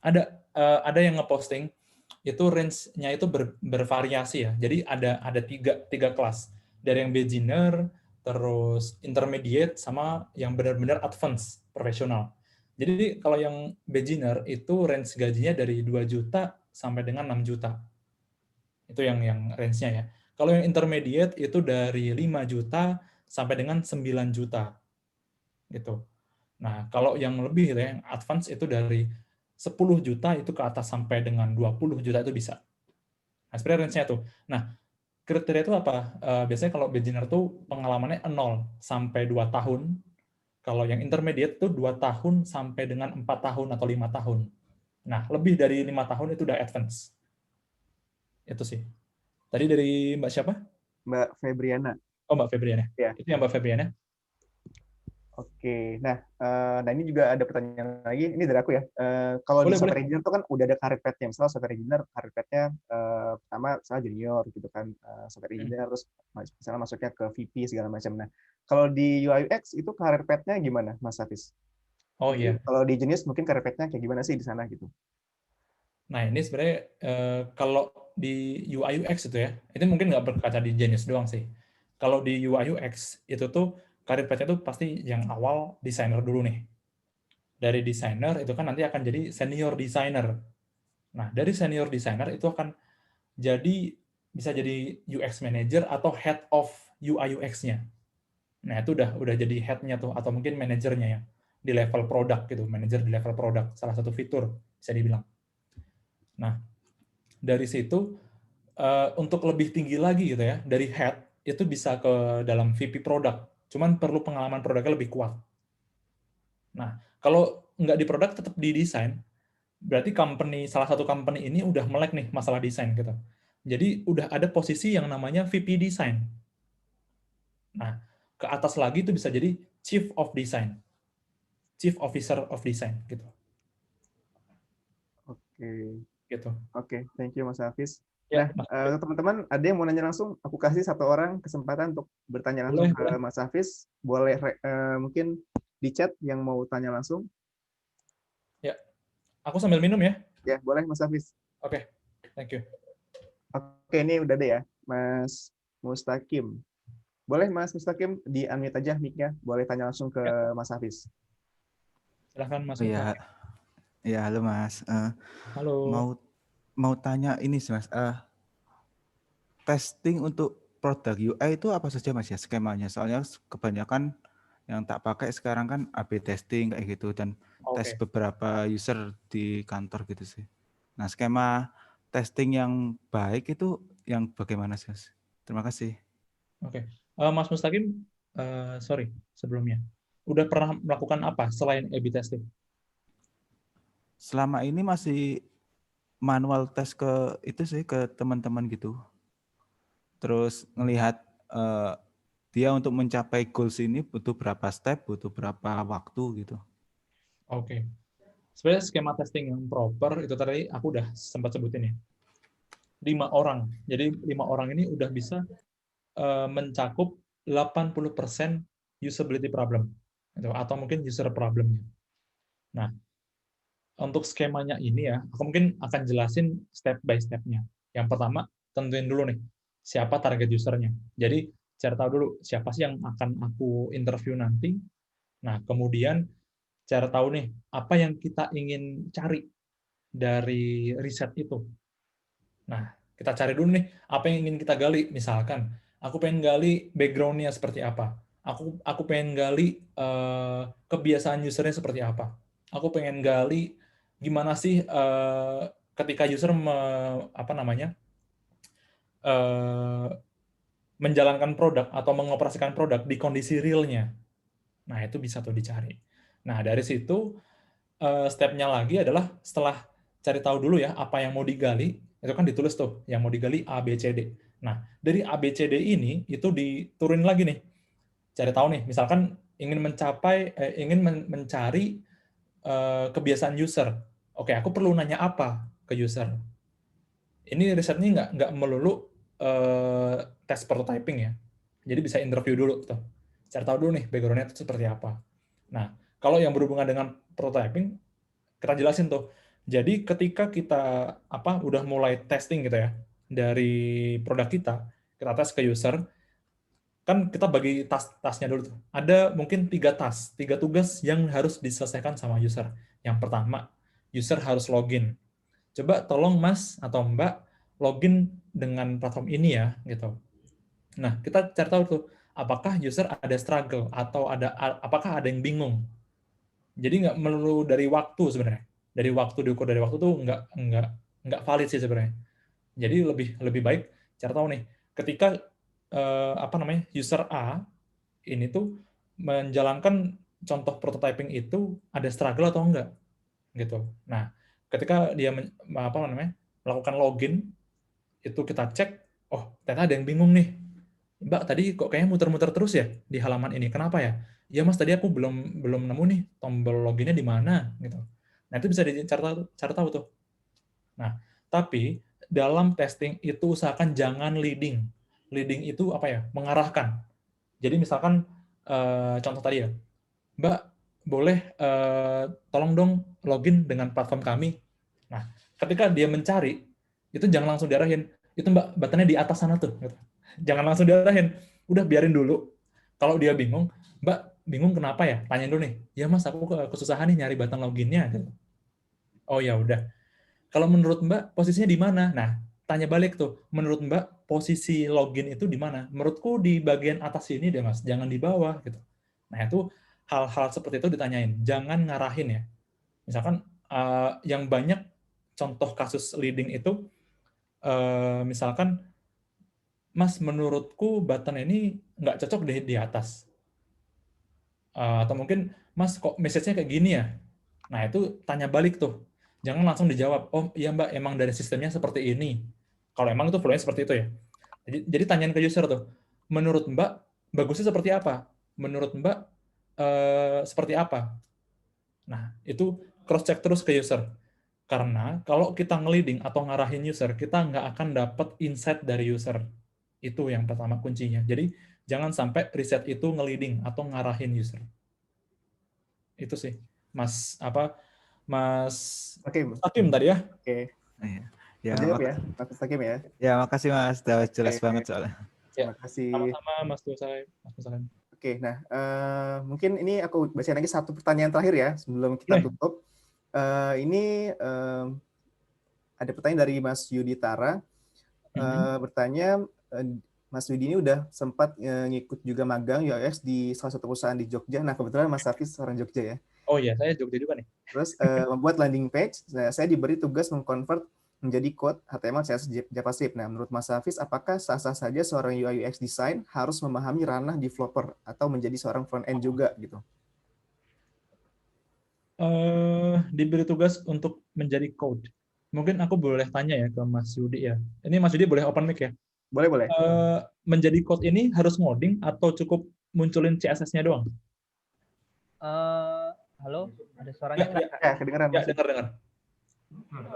Ada yang ngeposting itu range-nya itu bervariasi ya. Jadi ada tiga kelas. Dari yang beginner, terus intermediate, sama yang benar-benar advance, profesional. Jadi kalau yang beginner itu range gajinya dari 2 juta sampai dengan 6 juta. Itu yang range-nya ya. Kalau yang intermediate itu dari 5 juta sampai dengan 9 juta. Gitu. Nah, kalau yang lebih gitu ya, yang advance itu dari 10 juta itu ke atas sampai dengan 20 juta itu bisa. Nah, sebenarnya range-nya tuh. Nah, kriteria itu apa? Biasanya kalau beginner tuh pengalamannya 0 sampai 2 tahun. Kalau yang intermediate tuh 2 tahun sampai dengan 4 tahun atau 5 tahun. Nah, lebih dari 5 tahun itu udah advance. Itu sih. Tadi dari Mbak siapa? Mbak Febriana. Oh, Mbak Febriana. Ya. Itu yang Mbak Febriana. Oke, nah ini juga ada pertanyaan lagi. Ini dari aku ya. Kalau di software engineer itu kan udah ada career path-nya. Misalnya software engineer, career path-nya pertama misalnya junior gitu kan, software engineer, terus misalnya masuknya ke VP segala macam. Nah, kalau di UI UX itu career path-nya gimana, Mas Hafiz? Oh iya. Kalau di Genius mungkin career path-nya kayak gimana sih di sana gitu? Nah, ini sebenarnya kalau di UI UX itu ya, itu mungkin nggak berkaca di Genius doang sih. Kalau di UI UX itu tuh karir pathnya tuh pasti yang awal desainer dulu nih. Dari desainer itu kan nanti akan jadi senior designer. Nah, dari senior designer itu akan jadi bisa jadi UX manager atau head of UI UX-nya. Nah, itu udah jadi head-nya tuh atau mungkin manajernya ya di level produk gitu, manajer di level produk, salah satu fitur bisa dibilang. Nah, dari situ untuk lebih tinggi lagi gitu ya, dari head itu bisa ke dalam VP produk. Cuman perlu pengalaman produknya lebih kuat. Nah, kalau nggak di produk tetap di desain, berarti salah satu company ini udah melek nih masalah desain gitu. Jadi udah ada posisi yang namanya VP design. Nah, ke atas lagi itu bisa jadi Chief of Design, Chief Officer of Design gitu. Oke, Gitu. thank you Mas Hafiz. Ya, Nah, teman-teman ada yang mau nanya langsung? Aku kasih satu orang kesempatan untuk bertanya langsung ke boleh. Mas Hafiz. Boleh mungkin di chat yang mau tanya langsung. Ya, aku sambil minum ya. Ya, boleh Mas Hafiz. Oke, thank you. Oke, ini udah deh ya, Mas Mustaqim. Boleh Mas Mustaqim di-unmute aja mic-nya, boleh tanya langsung ke Mas Hafiz. Silahkan Mas. Iya, ya halo Mas. Halo. Mau tanya ini sih Mas. Testing untuk produk UI itu apa saja Mas ya skemanya? Soalnya kebanyakan yang tak pakai sekarang kan A/B testing kayak gitu dan tes beberapa user di kantor gitu sih. Nah, skema testing yang baik itu yang bagaimana sih Mas? Terima kasih. Oke. Mas Mustaqim, sorry sebelumnya. Udah pernah melakukan apa selain A/B testing? Selama ini masih manual tes ke itu sih ke teman-teman gitu. Terus ngelihat dia untuk mencapai goals ini butuh berapa step, butuh berapa waktu gitu. Oke. Sebenarnya skema testing yang proper itu tadi aku udah sempat sebutin ya. 5 orang. Jadi 5 orang ini udah bisa mencakup 80% usability problem atau mungkin user problemnya. Nah, untuk skemanya ini ya, aku mungkin akan jelasin step by step-nya. Yang pertama, tentuin dulu nih, siapa target usernya. Jadi, cari tahu dulu siapa sih yang akan aku interview nanti. Nah, kemudian cari tahu nih, apa yang kita ingin cari dari riset itu. Nah, kita cari dulu nih, apa yang ingin kita gali. Misalkan, aku pengen gali background-nya seperti apa. Aku pengen gali kebiasaan usernya seperti apa. Aku pengen gali gimana sih ketika user menjalankan produk atau mengoperasikan produk di kondisi realnya. Nah, itu bisa tuh dicari. Nah, dari situ step-nya lagi adalah setelah cari tahu dulu ya apa yang mau digali, itu kan ditulis tuh yang mau digali A, B, C, D. Nah, dari A, B, C, D ini itu diturunin lagi nih. Cari tahu nih, misalkan ingin mencari kebiasaan user. Oke, aku perlu nanya apa ke user. Ini risetnya nggak melulu tes prototyping ya. Jadi bisa interview dulu tuh. Cari tahu dulu nih background-nya itu seperti apa. Nah, kalau yang berhubungan dengan prototyping, kita jelasin tuh. Jadi ketika kita udah mulai testing gitu ya dari produk kita tes ke user, kan kita bagi tasnya dulu tuh. Ada mungkin 3 tugas yang harus diselesaikan sama user. Yang pertama, user harus login. Coba tolong Mas atau Mbak login dengan platform ini ya, gitu. Nah, kita cari tahu tuh, apakah user ada struggle atau apakah ada yang bingung. Jadi nggak melulu dari waktu sebenarnya. Diukur dari waktu tuh nggak valid sih sebenarnya. Jadi lebih baik cari tahu nih, ketika user A ini tuh menjalankan contoh prototyping itu ada struggle atau enggak gitu. Nah, ketika dia melakukan login itu kita cek, oh ternyata ada yang bingung nih. Mbak, tadi kok kayaknya muter-muter terus ya di halaman ini. Kenapa ya? Ya Mas, tadi aku belum nemu nih tombol loginnya di mana gitu. Nah, itu bisa dicari tahu tuh. Nah, tapi dalam testing itu usahakan jangan leading. Leading itu apa ya? Mengarahkan. Jadi misalkan contoh tadi ya, Mbak, boleh tolong dong login dengan platform kami. Nah, ketika dia mencari, itu jangan langsung diarahin. Itu Mbak, buttonnya di atas sana tuh. Gitu. Jangan langsung diarahin. Udah biarin dulu. Kalau dia bingung, Mbak, bingung kenapa ya? Tanya dulu nih. Ya Mas, aku kesusahan nih nyari button loginnya. Gitu. Oh ya udah. Kalau menurut Mbak, posisinya di mana? Nah, tanya balik tuh. Menurut Mbak, posisi login itu di mana? Menurutku di bagian atas sini deh Mas, jangan di bawah. Gitu. Nah itu hal-hal seperti itu ditanyain. Jangan ngarahin ya. Misalkan yang banyak contoh kasus leading itu, misalkan, Mas, menurutku button ini nggak cocok deh di atas. Atau mungkin, Mas, kok message-nya kayak gini ya? Nah, itu tanya balik tuh. Jangan langsung dijawab, oh iya Mbak, emang dari sistemnya seperti ini. Kalau emang itu flow-nya seperti itu ya. Jadi tanyain ke user tuh, menurut Mbak, bagusnya seperti apa? Menurut Mbak, seperti apa? Nah, itu cross-check terus ke user. Karena kalau kita nge-leading atau ngarahin user, kita nggak akan dapat insight dari user. Itu yang pertama kuncinya. Jadi, jangan sampai riset itu nge-leading atau ngarahin user. Itu sih, Mas Hakim tadi ya. Oke. Iya. Ya, Terjawab ya, Mas Hakim ya. ya makasih Mas, udah jelas banget soalnya. Terima kasih. Sama-sama Mas Salim. Oke, nah mungkin ini aku bacain lagi satu pertanyaan terakhir ya sebelum kita tutup. Ini ada pertanyaan dari Mas Yudi Tara. Bertanya, Mas Yudi ini udah sempat ngikut juga magang UX di salah satu perusahaan di Jogja. Nah, kebetulan Mas Hafiz orang Jogja ya. Oh iya, saya Jogja juga nih. Terus membuat landing page. Nah, saya diberi tugas mengkonvert menjadi code HTML, CSS, JavaScript. Nah, menurut Mas Hafiz, apakah sah-sah saja seorang UI UX design harus memahami ranah developer atau menjadi seorang front end juga gitu? Diberi tugas untuk menjadi code. Mungkin aku boleh tanya ya ke Mas Yudi ya. Ini Mas Yudi boleh open mic ya? Boleh, boleh. Menjadi code ini harus ngoding atau cukup munculin CSS-nya doang? Halo, ada suaranya nggak? Ya, kedengeran. Ya, dengar.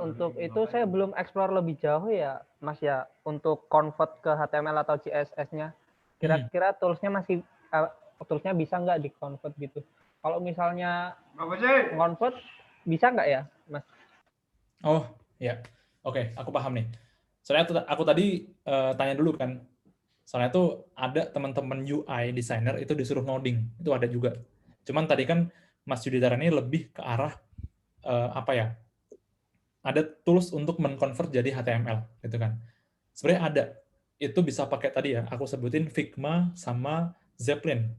Untuk itu saya belum explore lebih jauh ya, Mas ya. Untuk convert ke HTML atau CSS-nya, kira-kira toolsnya toolsnya bisa nggak di convert gitu? Kalau misalnya convert bisa nggak ya, Mas? Oh ya, oke, aku paham nih. Soalnya aku tadi tanya dulu kan. Soalnya tuh ada teman-teman UI designer itu disuruh noding, itu ada juga. Cuman tadi kan Mas Yudhitara ini lebih ke arah apa ya? Ada tools untuk men-convert jadi HTML gitu kan. Sebenarnya ada. Itu bisa pakai tadi ya, aku sebutin Figma sama Zeppelin.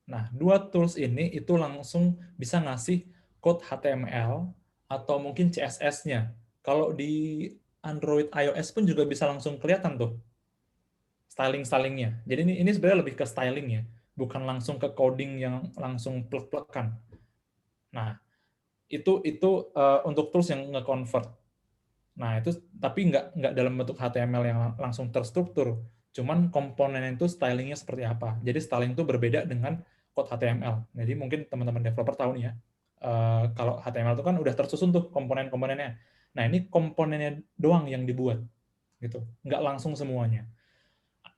Nah, dua tools ini itu langsung bisa ngasih code HTML atau mungkin CSS-nya. Kalau di Android iOS pun juga bisa langsung kelihatan tuh styling-stylingnya. Jadi ini sebenarnya lebih ke styling ya, bukan langsung ke coding yang langsung plek-plekan. Nah, itu untuk tools yang nge-convert. Nah, itu tapi nggak dalam bentuk HTML yang langsung terstruktur. Cuman komponen itu stylingnya seperti apa. Jadi styling itu berbeda dengan code HTML. Jadi mungkin teman-teman developer tahu nih ya, kalau HTML itu kan udah tersusun tuh komponen-komponennya. Nah, ini komponennya doang yang dibuat. Gitu. Nggak langsung semuanya.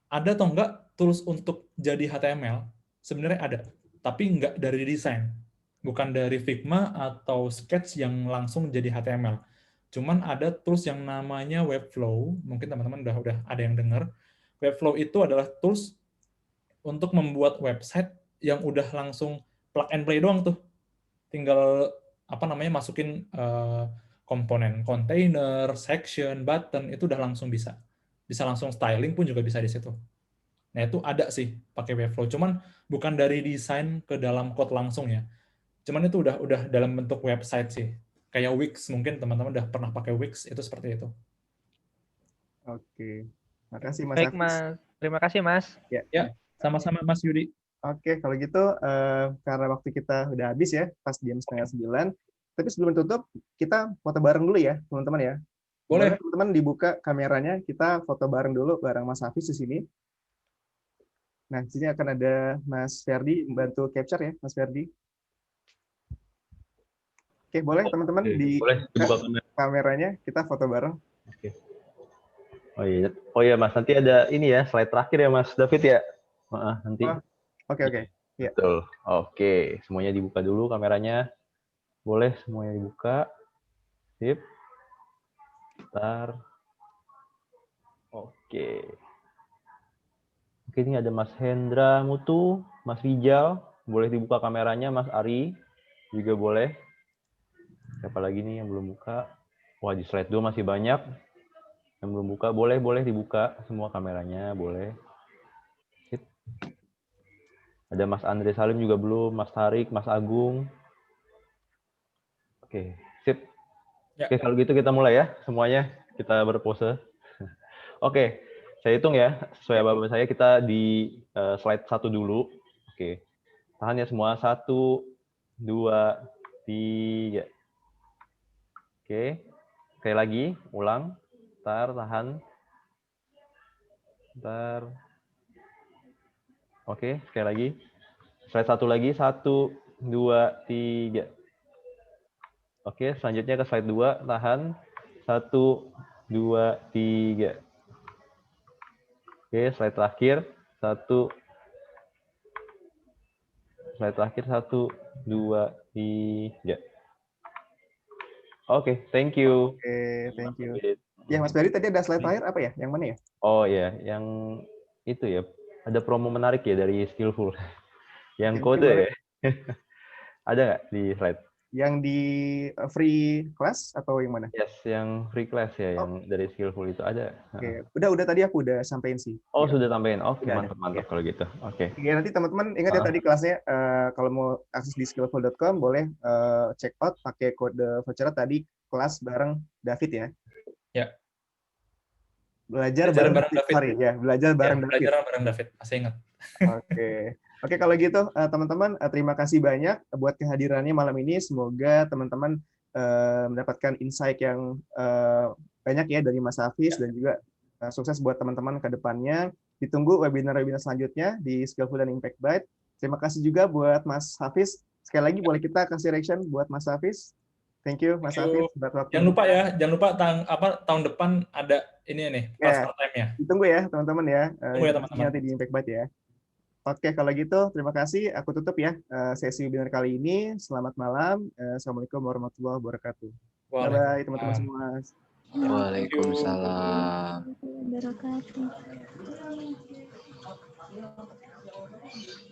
Ada atau enggak tools untuk jadi HTML? Sebenarnya ada, tapi nggak dari desain. Bukan dari Figma atau Sketch yang langsung jadi HTML. Cuman ada tools yang namanya Webflow, mungkin teman-teman udah ada yang dengar. Webflow itu adalah tools untuk membuat website yang udah langsung plug and play doang tuh. Tinggal masukin komponen container, section, button, itu udah langsung bisa. Bisa langsung styling pun juga bisa di situ. Nah, itu ada sih pakai Webflow. Cuman bukan dari desain ke dalam code langsung ya. Cuman itu udah dalam bentuk website sih. Kayak Wix, mungkin teman-teman udah pernah pakai Wix, itu seperti itu. Oke. Makasih Mas Baik, Hafiz. Mas. Terima kasih, Mas. Ya, sama-sama Mas Yudi. Oke, kalau gitu karena waktu kita udah habis ya, pas jam 8:30. Tapi sebelum tutup, kita foto bareng dulu ya, teman-teman ya. Boleh. Teman-teman dibuka kameranya, kita foto bareng dulu bareng Mas Hafiz di sini. Nah, di sini akan ada Mas Ferdi membantu capture ya, Mas Ferdi. Oke, boleh teman-teman dibuka kameranya, kita foto bareng. Oke. Oh iya Mas, nanti ada ini ya, slide terakhir ya Mas David ya. Nanti. Oke. Ya. Betul. Oke, semuanya dibuka dulu kameranya. Boleh semuanya dibuka. Sip. Bentar. Oke. Oke, ini ada Mas Hendra Mutu, Mas Rijal, boleh dibuka kameranya, Mas Ari juga boleh. Siapa lagi nih yang belum buka? Wah, di slide 2 masih banyak yang belum buka. Boleh dibuka semua kameranya, boleh. Sip. Ada Mas Andre Salim juga belum, Mas Tarik, Mas Agung. Oke, sip. Ya. Oke, kalau gitu kita mulai ya, semuanya kita berpose. Oke, saya hitung ya, sesuai ababa saya kita di slide 1 dulu. Oke, tahan ya semua, 1, 2, 3. Oke, sekali lagi, ulang. Bentar, tahan. Bentar. Oke, sekali lagi. Slide 1 lagi, 1, 2, 3. Oke, selanjutnya ke slide 2, tahan. 1, 2, 3. Oke, slide terakhir. 1, 2, 3. Oke, thank you. Oke, thank you. David. Ya, Mas Bari tadi ada slide terakhir apa ya? Yang mana ya? Oh ya, yang itu ya. Ada promo menarik ya dari Skillful. Yang Oke, kode boleh. ya. Ada nggak di slide? Yang di free class atau yang mana? Yes, yang free class ya, yang dari Skillful itu ada. Oke, udah tadi aku udah sampein sih. Oh, Ya, sudah tambahin. Oke, udah ada. mantap kalau gitu. Oke. Ya, nanti teman-teman ingat ya tadi kelasnya kalau mau akses di skillful.com boleh check out pakai kode voucher tadi kelas bareng David ya. Ya. Belajar Belajar bareng bareng David. David. Sorry ya, belajar bareng David. Belajar bareng David. Masih ingat. Oke, kalau gitu teman-teman terima kasih banyak buat kehadirannya malam ini. Semoga teman-teman mendapatkan insight yang banyak ya dari Mas Hafiz dan juga sukses buat teman-teman ke depannya. Ditunggu webinar-webinar selanjutnya di Skillful dan Impact Byte. Terima kasih juga buat Mas Hafiz. Sekali lagi boleh kita kasih reaction buat Mas Hafiz. Thank you Mas Hafiz buat waktu. Jangan lupa tahun depan ada ini nih kelas part-time-nya. Ditunggu ya teman-teman ya. Tunggu ya teman-teman. Nanti di Impact Byte ya. Oke, kalau gitu terima kasih. Aku tutup ya sesi webinar kali ini. Selamat malam. Assalamualaikum warahmatullahi wabarakatuh. Bye-bye teman-teman semua. Waalaikumsalam.